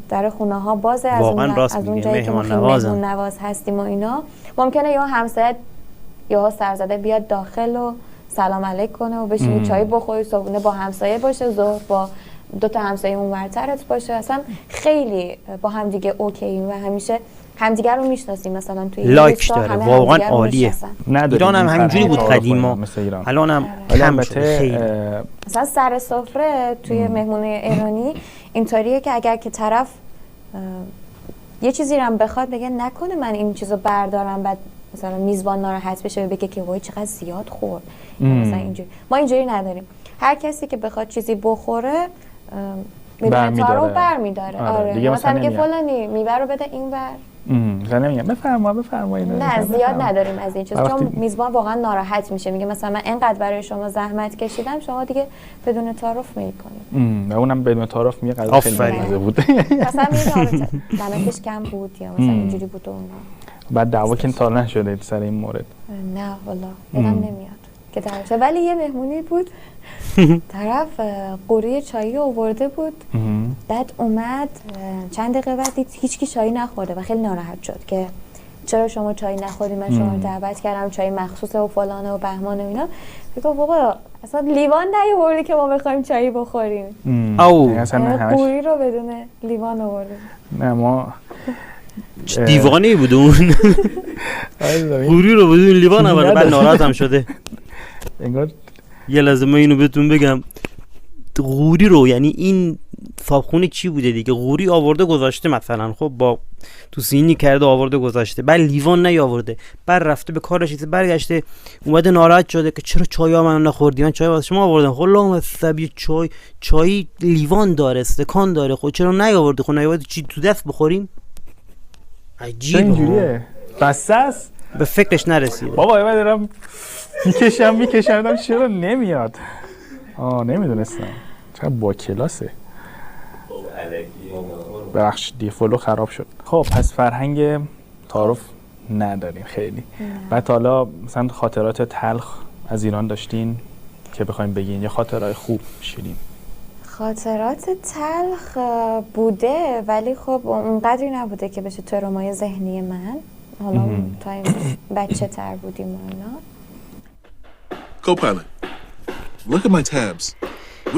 در خونه ها بازه. از اون جایی که مهمون نواز هستیم و اینا، ممکنه یا همسایه یا سرزده بیاد داخل و سلام علیک کنه و بشینی چای بخوری، صبحونه با همسایه باشه، ظهر با 2 همسایه اونورترت باشه. اصلا خیلی با هم دیگه اوکییم و همیشه همدیگر رو میشناسیم. مثلا توی لایک داره، واقعا عالیه. ایران هم همینجوری بود قدیما، الان هم کم شده خیلی. مثلا سر سفره توی مهمونی ایرانی اینطوریه که اگر که طرف یه چیزی رو بخواد بگه نکنه من این چیزو بردارم بعد مثلا میزبان ناراحت بشه بگه که وای چقدر زیاد خورد. مثلا اینجوری ما اینجوری نداریم. هر کسی که بخواد چیزی بخوره میدونه تارو برمی‌داره. آره مثلا میگه فلانی میوه رو بده اینور. مثلا نمیگم بفرمایید. نه زیاد نداریم از این چیز، چون میزبان واقعا ناراحت میشه. میگه مثلا من اینقدر برای شما زحمت کشیدم شما دیگه بدون تعارف میکنید. و اونم بدون تعارف میگه غذا خیلی مزه بود. مثلا میگه نمکش کم بود یا مثلا اینجوری بود و اونا. بعد دعوا که تا نشده سر این مورد. نه والا دلم نمیاد که درشه. ولی یه مهمونی بود طرف قوری چایی آورده بود، بعد اومد چند دقیقه بعد دید هیچکی چایی نخورده و خیلی ناراحت شد که چرا شما چایی نخوردی، من شما رو دعوت کردم چای مخصوصه و فلانه و بهمانه و اینا. میگه بابا اصلا لیوان نیاوردی که ما بخوایم چایی بخوریم. قوری رو بدون لیوان آورده. نه ما دیوانه‌ای بود اون. قوری رو بدون لیوان آورده، بعد ناراحت هم شده. انگار یه لحظه من اینو بهتون بگم، قوری رو یعنی این صابخونه چی بوده دیگه، قوری آورده گذاشته مثلا، خب با تو سینی کرده آورده گذاشته، بعد لیوان نیاورده، بعد رفته به کارش برگشته اومده ناراحت شده که چرا چای من نخوردی، من چای واسه شما آوردم. خب لامصب چای لیوان داره، استکان داره، خب چرا نیاورده؟ خب نیاورده چی تو دست بخوریم؟ عجیبه اینجوریه. بس است به فکرش نرسیده. بابا من دارم میکشم چرا نمیاد. نمیدونستم چقدر با کلاسه. بخش دی فولو خراب شد. خب پس فرهنگ تعارف نداریم خیلی. بعد حالا مثلا خاطرات تلخ از ایران داشتین که بخوایم بگین یا خاطرات خوب شیرین؟ خاطرات تلخ بوده ولی خب اونقدری نبوده که بشه ترومای ذهنی من. حالا تا این بچه تر بودیم و اینا. Co-pilot, look at my tabs.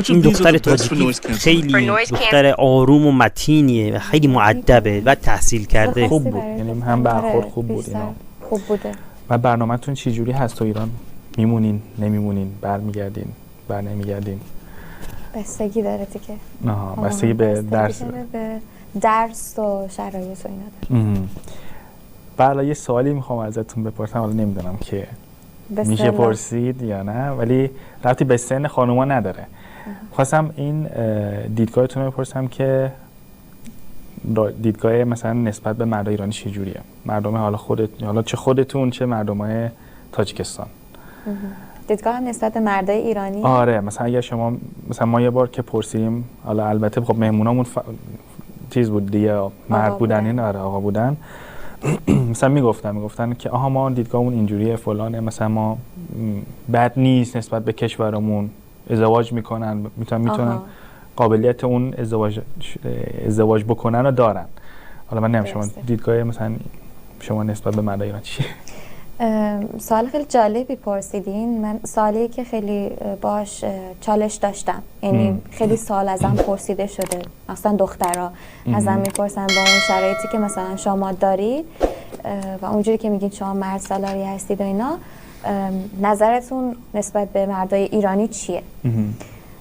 این دختر تاجیکی خیلی دختر آروم و متینیه و خیلی مؤدبه و تحصیل کرده. خوب بود، یعنی هم برخورد خوب بود اینا. خوب بوده. و برنامه‌تون چه جوری هست تو ایران؟ میمونین، نمیمونین، برمیگردین، نمیگردین؟ بستگی داره دیگه. بستگی به درس و شرایط و اینا داره. حالا یه سوالی میخوام ازتون بپرسم، حالا نمیدونم که میشه پرسید یا نه، ولی ربطی به سن خانوما نداره. خواستم این دیدگاهتون رو بپرسم که دیدگاه مثلا نسبت به مردای ایرانی چه جوریه؟ مردم حالا چه خودتون چه مردمای تاجیکستان. دیدگاه نسبت به مردای ایرانی؟ آره مثلا اگه شما مثلا ما یه بار که پرسیدیم، حالا البته خب مهمونامون چیز بود دیگه، مرد بودن این آقا بودن، مثلا میگفتن که آها ما دیدگاهمون اینجوریه فلانه، مثلا ما بد نیست نسبت به کشورمون، ازدواج میکنن، میتونن قابلیت اون ازدواج بکنن و دارن. حالا من نمیدونم شما دیدگاه مثلا شما نسبت به مردای ایران چیه؟ سوال خیلی جالبی پرسیدین. من سوالیه که خیلی باش چالش داشتم، یعنی خیلی سوال ازم پرسیده شده، مثلا دخترها ازم میپرسن با اون شرایطی که مثلا شما دارید و اونجوری که میگین شما مرد سالاری هستید و اینا، نظرتون نسبت به مردای ایرانی چیه؟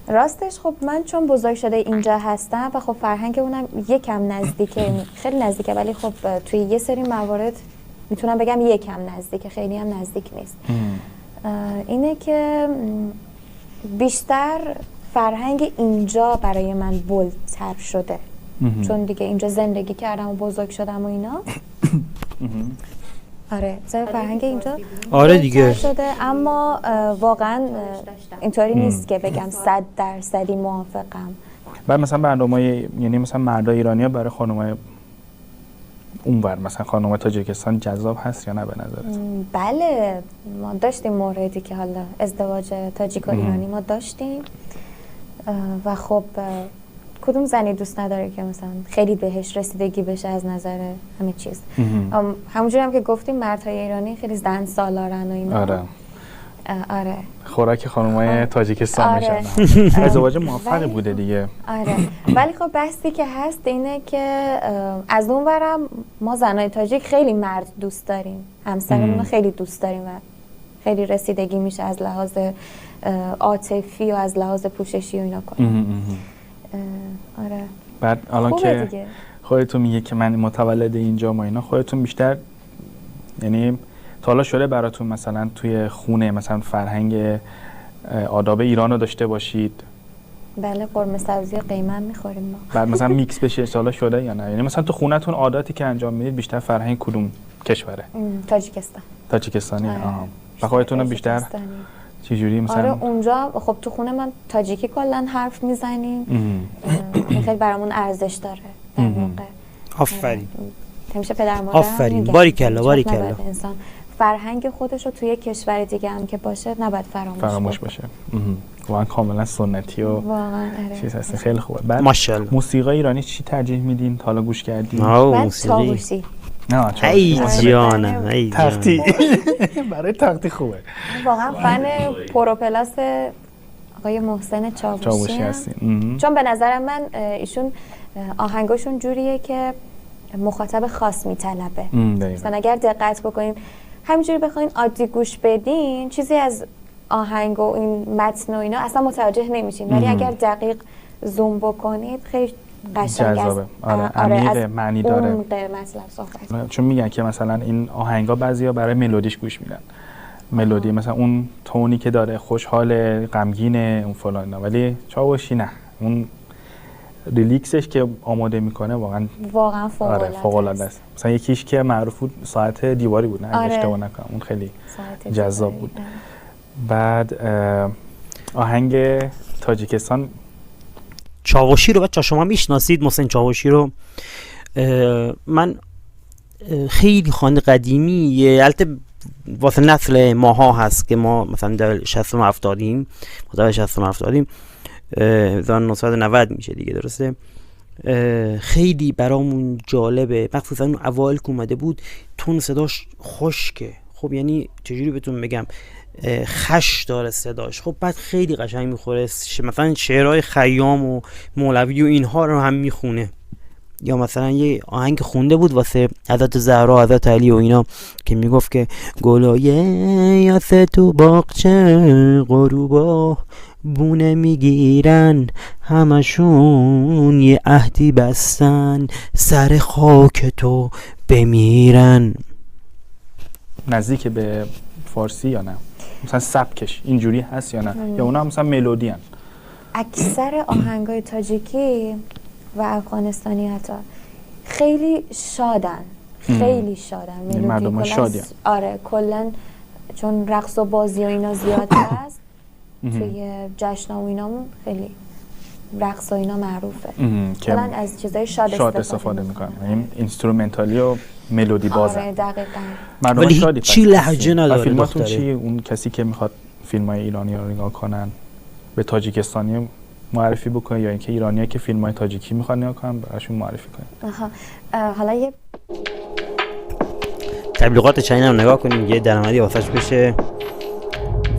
راستش خب من چون بزرگ شده اینجا هستم و خب فرهنگ اونم یکم نزدیکه، خیلی نزدیکه، ولی خب توی یه سری موارد میتونم بگم یکم نزدیکه، خیلی هم نزدیک نیست. اینه که بیشتر فرهنگ اینجا برای من بولدتر شده چون دیگه اینجا زندگی کردم و بزرگ شدم و اینا. آره فرهنگ اینجا آره دیگه شده، اما واقعا اینطوری نیست که بگم 100% موافقم. بعد مثلا برنامه‌های یعنی مثلا مردای ایرانی‌ها برای خانم‌های اونور مثلا خانم‌های تاجیکستان جذاب هست یا نه به نظرت؟ بله ما داشتیم موردی که حالا ازدواج تاجیک و ایرانی ما داشتیم و خب کدوم زنی دوست نداره که مثلا خیلی بهش رسیدگی بشه از نظر همه چیز. همونجوری هم که گفتیم مردهای ایرانی خیلی زن سالارن و اینا. آره خوراک خانم‌های تاجیکستان میشن. ازدواج موفقی بوده دیگه. آره ولی خب بحثی که هست اینه که از اون ورم ما زنای تاجیک خیلی مرد دوست داریم، همسرمون خیلی دوست داریم و خیلی رسیدگی میشه از لحاظ عاطفی و از لحاظ پوششی و اینا کنیم. آره بعد الان که خودتون میگه که من متولد اینجا ما اینا، خودتون بیشتر یعنی تا حالا شده براتون مثلا توی خونه مثلا فرهنگ آداب ایران رو داشته باشید؟ بله قرمه سبزی و قیمه میخوریم ما. بعد مثلا میکس بشه سالا شده یا نه؟ یعنی مثلا تو خونتون عاداتی که انجام میدید بیشتر فرهنگ کدوم کشوره؟ تاجیکستانی. آها. و خودتون بیشتر چه جوری مثلا؟ آره اونجا خب تو خونه من تاجیکی کلا حرف میزنیم. خیلی برامون ارزش داره در واقع. آفرین. همیشه پدر مادر آفرین. باریکلا. انسان فرهنگ خودش رو توی کشور دیگه هم که باشه نباید فراموش باشه. واقعا کاملا سنتی و واقعا چیز هست. خیلی خوبه. بعد ماشاءالله موسیقی ایرانی چی ترجیح میدین؟ حالا گوش کردین؟ موسیقی. نه ای جانم تختی. برای تختی خوبه. واقعا فن پروپلاس آقای محسن چاوشی هستین. چون به نظر من ایشون آهنگاشون جوریه که مخاطب خاص میطلبه. مثلا اگر دقت بکنین همینجوری بخواین عادی گوش بدین چیزی از آهنگ و این متن و اینا اصلا متوجه نمیشین، ولی اگر دقیق زوم بکنید خیلی قشنگ است. عمیق معنی داره. مطلب صحبت. چون میگن که مثلا این آهنگا بعضیا برای ملودیش گوش میدن. ملودی مثلا اون تونی که داره خوشحال، غمگینه، اون فلان، ولی چاوشی نه. اون ریلیکسش که آماده میکنه واقعا فوق العاده است. مثلا یکیش که معروف بود ساعت دیواری بود، نه اشتباه نکنم، اون خیلی جذاب بود. بعد آهنگ تاجیکستان چاوشی رو بچه‌ها شما میشناسید؟ محسن چاوشی رو من خیلی خواننده قدیمی، البته واسه نسل ماها هست که ما مثلا در 60 و 70 در 60 و 70 1990 میشه دیگه، درسته؟ خیلی برامون جالبه، مخصوصا اون اوایل که اومده بود تون صداش خشکه. خب یعنی چجوری بهتون بگم، خش داره صداش. خب بعد خیلی قشنگ میخوره، مثلا شعرهای خیام و مولوی و اینها رو هم میخونه. یا مثلا یه آهنگ خونده بود واسه حضرت زهرا، حضرت علی و اینا که میگفت که گلایه یاسه تو باغچه غروبا بونه میگیرن، همشون یه عهدی بستن سر خاک تو بمیرن. نزدیک به فارسی یا نه؟ مثلا سبکش اینجوری هست یا نه؟ یا اونا مثلا ملودی هن؟ اکثر آهنگای تاجیکی و افغانستانی حتی خیلی شادن، خیلی شادن، مردم شادی. آره کلن، چون رقص و بازی و اینا زیاد هست توی جشن و اینامون خیلی رقص و اینا معروفه، کلن از چیزای شاد استفاده میکنن. این اینسترومنتالی و ملودی بازن. آره دقیقاً. مردم شادی. چی لهجه نداره. فیلماتون چی؟ اون کسی که میخواد فیلمای ایرانی رو نگاه کنن به تاجیکستانی معرفی بکنه یا اینکه ایرانی‌ها که فیلم‌های تاجیکی می‌خوان نگاه کنن براشون معرفی کنه؟ حالا یه تبلیغات چین هم نگاه کنیم یه درآمدی واسش بشه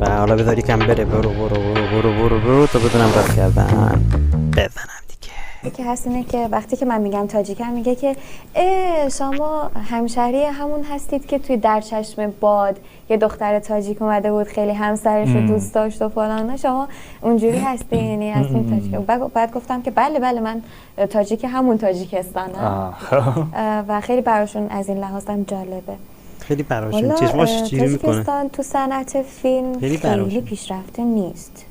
و حالا بذاری کم بره برو تا بدونم راه کردن بزنم دیگه. یکی هست اینه که وقتی که من میگم تاجیکم میگه که شما همشهری همون هستید که توی در چشم باد یه دختر تاجیک اومده بود خیلی همسرش رو دوست داشت و فلان، شما اونجوری هستین؟ یعنی هستین تاجیک؟ بعد گفتم که بله من تاجیک همون تاجیکستانم و خیلی براشون از این لحاظ هم جالبه. خیلی براشون چشماش چیزی میکنه. تاجیکستان تو صنعت فیلم خیلی پیشرفته نیست.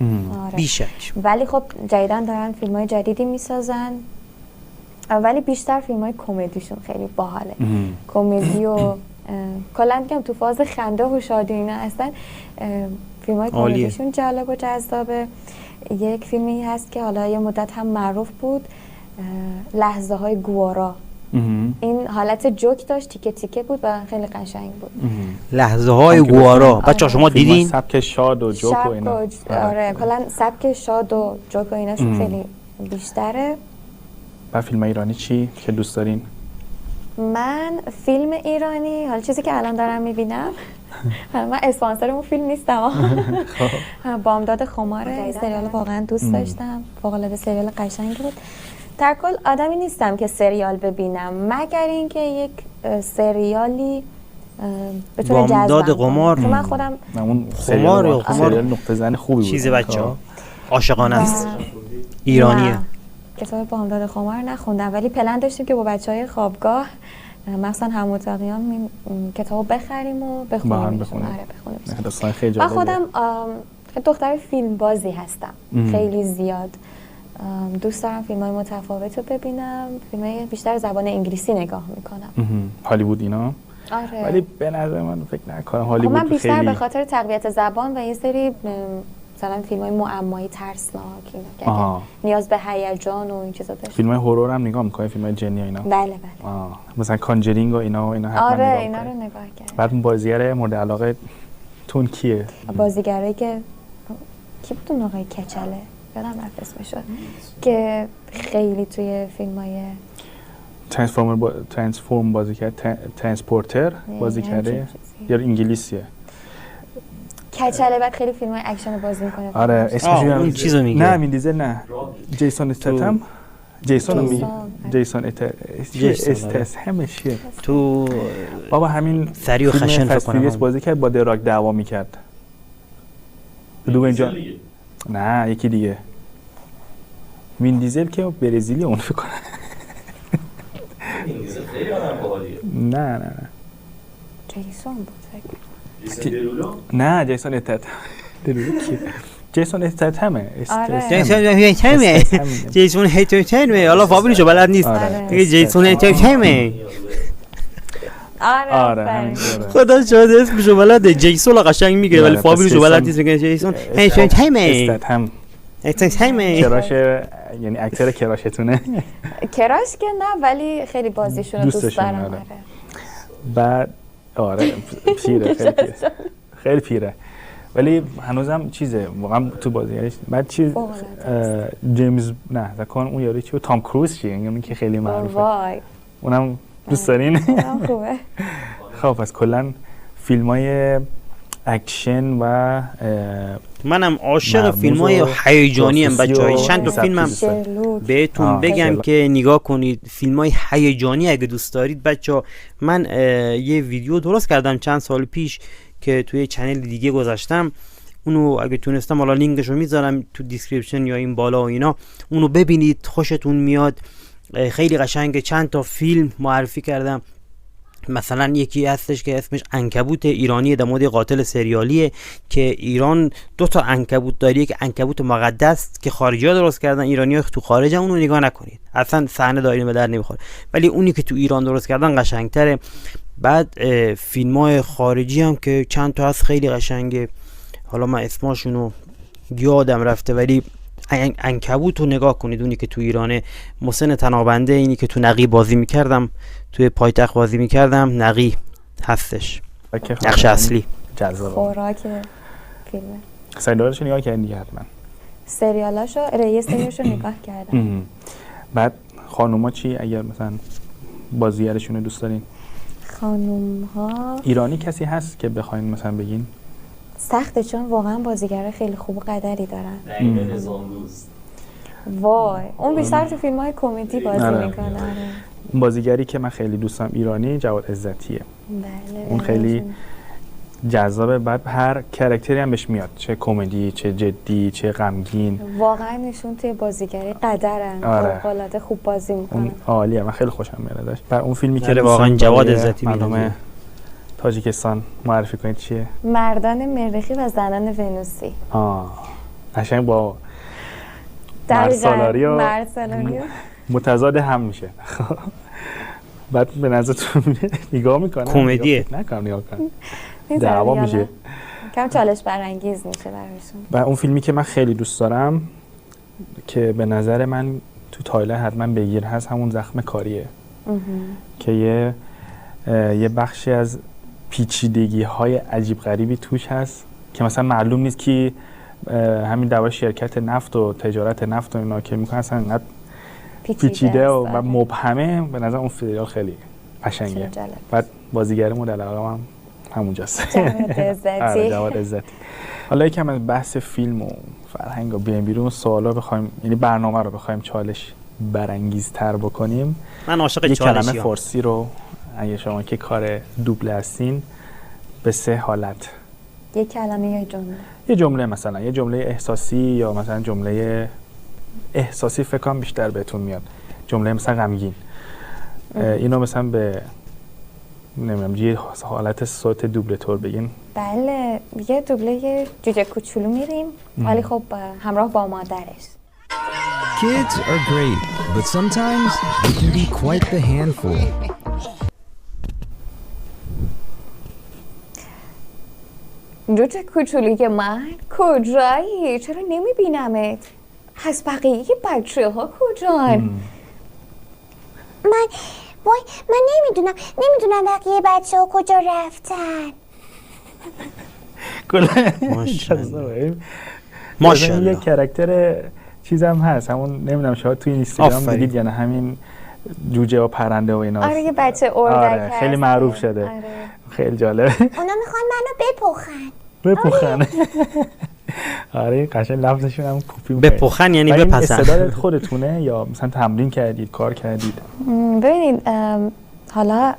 آره. بیشک. ولی خب جدیدن دارن فیلم‌های جدیدی میسازن. ولی بیشتر فیلم‌های کمدیشون خیلی باحاله. کمدی و کلا میگم تو فاز خنده و شادی اینا هستن. فیلم‌های کمدیشون جالب و جذابه. یک فیلمی هست که حالا یه مدت هم معروف بود، لحظه های گوارا. این حالت جوک داشت، تیکه تیکه بود و خیلی قشنگ بود. لحظه های گوارا. بچه‌ها شما دیدین؟ سبک شاد و جوک و اینا. آره کلا سبک شاد و جوک و ایناشون خیلی بیشتره. و فیلم ایرانی چی که دوست دارین؟ من فیلم ایرانی، حالا چیزی که الان دارم میبینم، من اسپانسر اون فیلم نیستم. بامداد خماره، سریال واقعا دوست داشتم، فوق‌العاده سریال قشنگی بود. در کل آدمی نیستم که سریال ببینم، مگر اینکه یک سریالی بتونه جذبم بامداد قمار. چون من خودم خمار سریال نقطه زن خوبی بود. چیز بچه‌ها عاشقانه است. ایرانیه. کتاب بامداد خمار نخوندم ولی پلن داشتیم که با بچهای خوابگاه مثلا هم اتاقیان کتابو بخریم و بخونیم. داستان خیلی من جالبه. خودم دختر فیلم بازی هستم. خیلی زیاد دوست دارم فیلم‌های متفاوت رو ببینم. فیلم‌های بیشتر زبان انگلیسی نگاه میکنم. هالیوود اینا؟ آره. ولی به نظر من فکر نکنم هالیوود من بیشتر خیلی به خاطر تقویت زبان و یه سری مثلا فیلم‌های معمایی ترسناک اینا که نیاز به هیجان و این چیزا داشت. فیلم‌های هورور هم نگاه می‌کنی؟ فیلم‌های جنی و اینا؟ بله بله. مثلا کانجرینگ و اینا حتما آره نگاه اینا می‌کنی. رو نگاه کردم. بعد بازیگر مورد علاقه تون کیه؟ بازیگرایی که کی بود اون آقای کچله؟ یادم رفت اسمشو که خیلی توی فیلم‌های ترانسفورم بازی کرد، ترانسپورتر بازی کرده یا انگلیسیه؟ کچله بعد خیلی فیلم‌های اکشن بازی می‌کنه. آره اسمش اون چیزو میگه. نه وین دیزل نه. جیسون استتم. جیسون استتم چیه؟ تو بابا همین سریع و خشن فکر کنم بازی کرد، با دراگ دعوا می‌کرد. دوباره اینجا نه یکی دیگه. وین دیزل که برزیلی اون فکر کنم. وین دیزل خیلی آدم باحالیه. نه جیسون بود فکر. جیسون درولو؟ نه جیسون استتم. درولو کی؟ جیسون استتمه. جیسون هیتوتمه. حالا فامیلشو بلد نیست. دیگه جیسون هیتوتمه. آره خدا شاهد اسمشو بلده. جیسون قشنگ میگه ولی فامیلشو بلد نیست. میگه جیسون هیتوتمه. استتمه. کراش یعنی اکتر کراشتونه؟ کراش که نه ولی خیلی بازیشون رو دوست دارم. بعد آره پیره خیلی پیره ولی هنوزم چیزه واقعا تو بازیگرش. بعد چیز جیمز نه فکر اون یارو چیه تام کروز چیه اون که خیلی معروفه. اونم دوست دارین؟ اونم خوبه. خب پس کلا فیلمای اکشن و منم عاشق فیلم‌های هیجانی ام بچه‌ها. چند تا فیلمم بهتون بگم که نگاه کنید. فیلم‌های هیجانی اگه دوست دارید بچه‌ها، من یه ویدیو درست کردم چند سال پیش که توی چنل دیگه گذاشتم. اونو اگه تونستم حالا لینکشو میذارم تو دیسکریپشن یا این بالا و اینا، اونو ببینید خوشتون میاد. خیلی قشنگه. چند تا فیلم معرفی کردم. مثلا یکی هستش که اسمش عنکبوت ایرانی در مورد قاتل سریالیه که ایران 2 تا عنکبوت داره. یک عنکبوت مقدس که خارجی‌ها درست کردن، ایرانی‌ها تو خارجن، اونو نگاه نکنید اصلا صحنه دایره به در نمیخوره، ولی اونی که تو ایران درست کردن قشنگتره. بعد فیلم‌های خارجی هم که چند تا هست خیلی قشنگه، حالا من اسمشونو یادم رفته، ولی عنکبوت رو نگاه کنید. اونی که تو ایرانه، محسن تنابنده، اینی که تو نقی بازی میکردم، توی پایتخت بازی میکردم، نقی هستش، نقش اصلی. جذاب. خوراک فیلمه. سریالاشو نگاه کردین دیگه حتما؟ سریالاشو سریالاشو نگاه کردم. بعد خانوما چی اگر مثلا بازیگرشون رو دوست دارین؟ خانوم‌ها ایرانی کسی هست که بخواین مثلا بگین؟ سخته چون واقعا بازیگر خیلی خوب و قدری دارن. نعیم نظام دوست. وای اون بیشتر تو فیلم‌های کمدی بازی میکنه. بازیگری که من خیلی دوستم ایرانی جواد عزتیه. بله. اون خیلی جذابه. بعد هر کاراکتری هم بهش میاد، چه کمدی، چه جدی، چه غمگین. واقعا نشون توی بازیگری قدرن. فوق‌العاده خوب بازی میکنه. عالیه. من خیلی خوشم میاد ازش. بعد اون فیلمی که واقعا جواد عزتی مردم تاجیکستان معرفی کنید چیه؟ مردان مریخی و زنان ونوسی. قشنگ با مرد سالاری متضاد هم میشه. بعد به نظرتون نگاه میکنه کمدیه نگاه کنم دعوا میشه، کم چالش برانگیز میشه براشون. و اون فیلمی که من خیلی دوست دارم که به نظر من تو تایلر حتما بگیر هست، همون زخم کاریه که یه بخشی از پیچیدگی های عجیب غریبی توش هست که مثلا معلوم نیست که همین دعوای شرکت نفت و تجارت نفت و اینا که میکنن اصلا انقدر پیچیده و مبهمه. به نظر اون سریال خیلی قشنگه. بعد بازیگر مورد علاقه هم همونجاست، جواد عزتی. حالا یکم از بحث فیلم و فرهنگ و بیایم بیرون، سوالا بخوایم، یعنی برنامه رو بخوایم چالش برانگیزتر بکنیم، من عاشق یک چالشی کلمه فارسی رو اگه شما که کار دوبله هستین به 3 حالت، یک کلمه یا جمله. یه جمله، مثلا یه جمله احساسی یا مثلا جمله احساسی فکر کنم بیشتر بهتون میاد، جمله مثلا غمگین، اینو مثلا به نمیدونم یه حالت صوت دوبله تور بگین. بله، یه دوبله جوجه کوچولو میریم ولی خب همراه با مادرش. Kids are great, but sometimes they can be quite the handful. جوجه کوچولی من کجایی؟ چرا نمیبینمت؟ از بقیه بچه ها کجان؟ من نمیدونم بقیه بچه ها کجا رفتن. ماشاءالله. یه کرکتر چیزم هست، همون نمیدونم شاید توی اینستاگرام دیدید یا نه، همین جوجه و پرنده و اینا. آره یه بچه اردک هست. خیلی معروف شده. آره. خیلی جالبه. اونا میخوان منو بپخن. آره قشنگ لفظشون هم کپی می‌کنه. بپخن یعنی بپسن. استعداد خودتونه یا مثلا تمرین کردید، کار کردید؟ ببینید حالا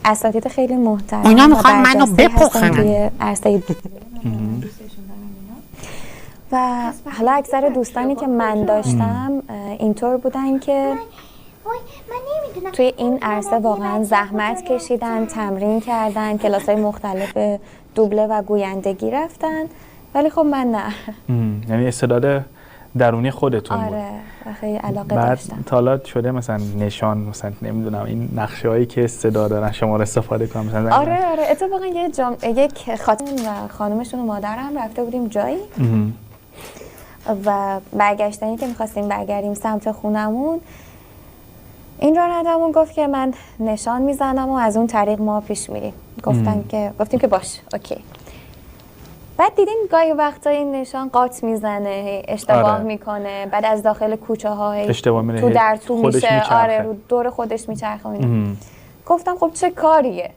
اساتید خیلی محترم اینا میخوان منو بپخن توی عرصه و حالا اکثر دوستانی که من داشتم اینطور بودن که توی این عرصه واقعا زحمت کشیدن، تمرین کردن، کلاس‌های مختلف دوبله و گویندگی رفتن، ولی خب من نه. یعنی استعداد درونی خودتون بود. آره خیلی علاقه بعد داشتم. تا حالا شده مثلا نشان، مثلا نمیدونم این نقشه‌هایی که استعداد دارن شما رو استفاده کنم مثلا؟ آره اتفاقا یک خاتون و خانومشون و مادرم رفته بودیم جایی و برگشتنی که می‌خواستیم برگردیم سمت خونمون، این رانندمون گفت که من نشان میزنم و از اون طریق ما پیش میریم. گفتیم که باش اوکی. بعد دیدیم گاهی وقتا این نشان قاط میزنه، اشتباه میکنه، بعد از داخل کوچه ها تو در تو میشه، آره رو دور خودش میچرخه. گفتم خب چه کاریه؟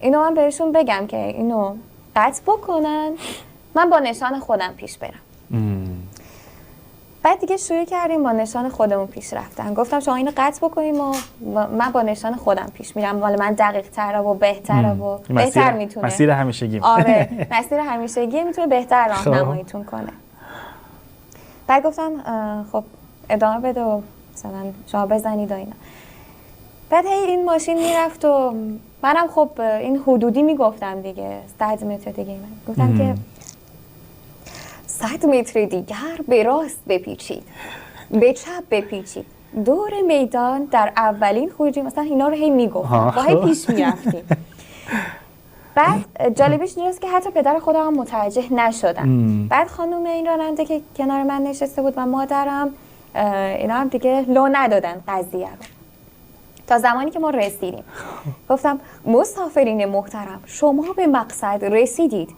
اینو من بهشون بگم که اینو قطع بکنن، من با نشان خودم پیش برم. بعد دیگه شروع کردیم با نشان خودمون پیش رفتن. گفتم شما اینو قطع بکنیم و من با نشان خودم پیش میرم، ولی من دقیق تره و بهتره و بهتر میتونه. مسیر همیشگی. آره مسیر همیشگی میتونه بهتر راهنماییتون کنه. بعد گفتم خب ادامه بده و مثلا شما بزنید و اینا. بعد این ماشین میرفت و منم خب این حدودی میگفتم دیگه 100 متر دیگه من گفتم که 100 متر دیگر به راست بپیچید، به چپ بپیچید، دور میدان در اولین خروجی، مثلا اینا رو هی میگفتم با هی پیش میرفتیم. بعد جالبیش اینجاست که حتی پدر خودم هم متوجه نشدن. بعد خانم این راننده که کنار من نشسته بود و مادرم، اینا هم دیگه لو ندادن قضیه رو تا زمانی که ما رسیدیم. گفتم مسافرین محترم شما به مقصد رسیدید.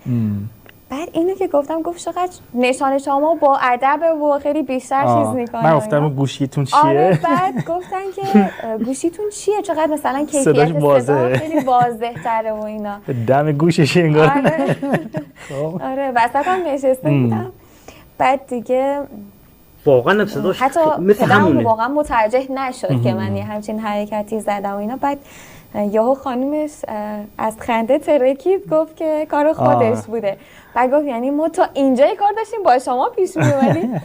بعد اینو که گفتم گفت چقدر نشان شما با ادب و خیلی بیشتر چیز میکنه. من گفتم گوشیتون چیه؟ آره بعد گفتن که گوشیتون چیه، چقدر مثلا کیفیت صدا خیلی واضح تره و اینا، دم گوشش انگار. آره وسط هم نشسته بودم. بعد دیگه واقعا صداش مثل همونه، واقعا متوجه نشد که من یه همچین حرکتی زدم و اینا. بعد یهو خانومش از خنده ترکید، گفت که کار خودش بوده. بعد گفت یعنی ما تا اینجای کار داشتیم با شما پیش می‌اومدیم.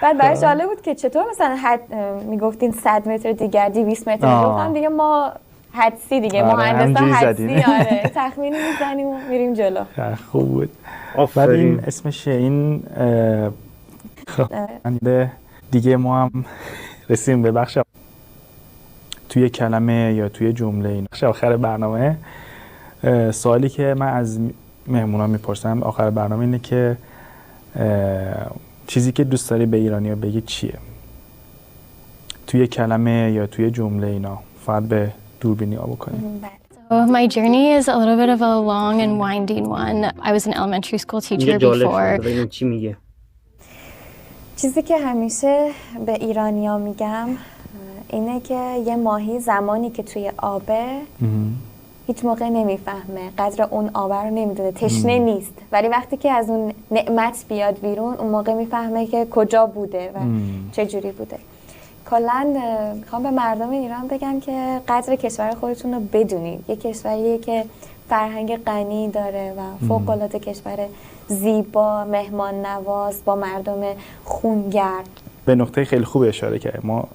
بعد براش جالب بود که چطور مثلا میگفتین 100 متر دیگر 200 متر. گفتم دیگه ما حدسی دیگه، مهندسا حدسی. آره تخمین میزنیم و میریم جلو. خوب بود. آفرین. بعد این اسمش این دیگه ما هم رسیم به بخش توی کلمه یا توی جمله. این بخش آخر برنامه سوالی که من از مهمونا میپرسم آخر برنامه اینه که چیزی که دوست داری به ایرانی‌ها بگی چیه؟ توی کلمه یا توی جمله اینا فقط به دوربینی ها بکنیم. So my journey is a little bit of a long and winding one. I was an elementary school teacher before. چی میگه؟ چیزی که همیشه به ایرانیا میگم اینه که یه ماهی زمانی که توی آبه هیچ موقع نمیفهمه، قدر اون آب رو نمیدونه، تشنه نیست، ولی وقتی که از اون نعمت بیاد بیرون اون موقع میفهمه که کجا بوده و چه جوری بوده. کلاً میخوام به مردم ایران بگم که قدر کشور خودتون رو بدونید. یه کشوریه که فرهنگ غنی داره و فوق‌العاده کشور زیبا، مهمان نواز، با مردم خونگرم. به نقطه خیلی خوب اشاره کرد. ما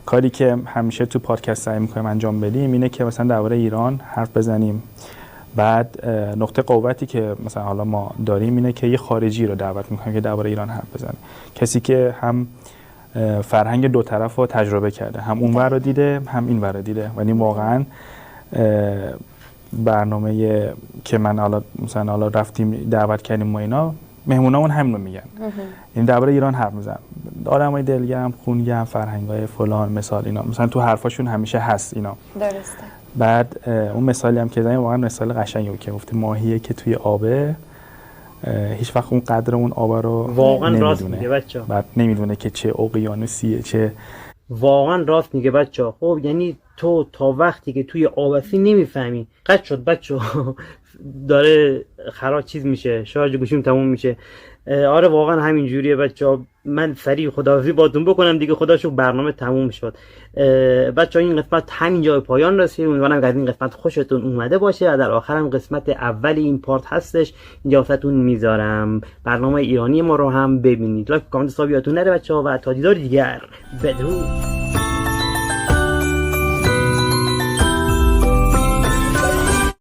کاری که همیشه تو پادکست سعی می‌کنیم انجام بدیم اینه که مثلا درباره ایران حرف بزنیم. بعد نقطه قوتی که مثلا حالا ما داریم اینه که یه خارجی رو دعوت می‌کنیم که درباره ایران حرف بزنه. کسی که هم فرهنگ دو طرف رو تجربه کرده، هم اون ور رو دیده هم این ور رو دیده. ولی واقعا برنامه که من حالا رفتیم دعوت کردیم ما اینا مهمونامون همین رو میگن. این درباره ایران حرف میزنن، آدمای دلگرم، خونگرم، فرهنگای فلان، مثال اینا مثلا تو حرفاشون همیشه هست اینا. درسته. بعد اون مثالی هم که زدیم واقعا مثال قشنگی بود که گفت ماهیه که توی آبه هیچ وقت اون قدر اون آب رو واقعا راست میگه بچه‌ها. بعد نمیدونه که چه اقیانوسیه، چه واقعا راست میگه بچه‌ها. خب یعنی تو تا وقتی که توی آب هستی نمیفهمی. قد شد بچه‌ها داره خراب چیز میشه، شارژ گوشیم تموم میشه. آره واقعا همین جوریه بچه‌ها. من سریع خداحافظی باهاتون بکنم دیگه، خدا شکر برنامه تموم شد. بچه‌ها این قسمت همینجا به پایان رسید. امیدوارم که از این قسمت خوشتون اومده باشه. در آخرم قسمت اول این پارت هستش، اینجا واسهتون میذارم. برنامه ایرانی ما رو هم ببینید. لایک کامنت حساب یادتون نره بچه‌ها و تا دیدار دیگر بدرود.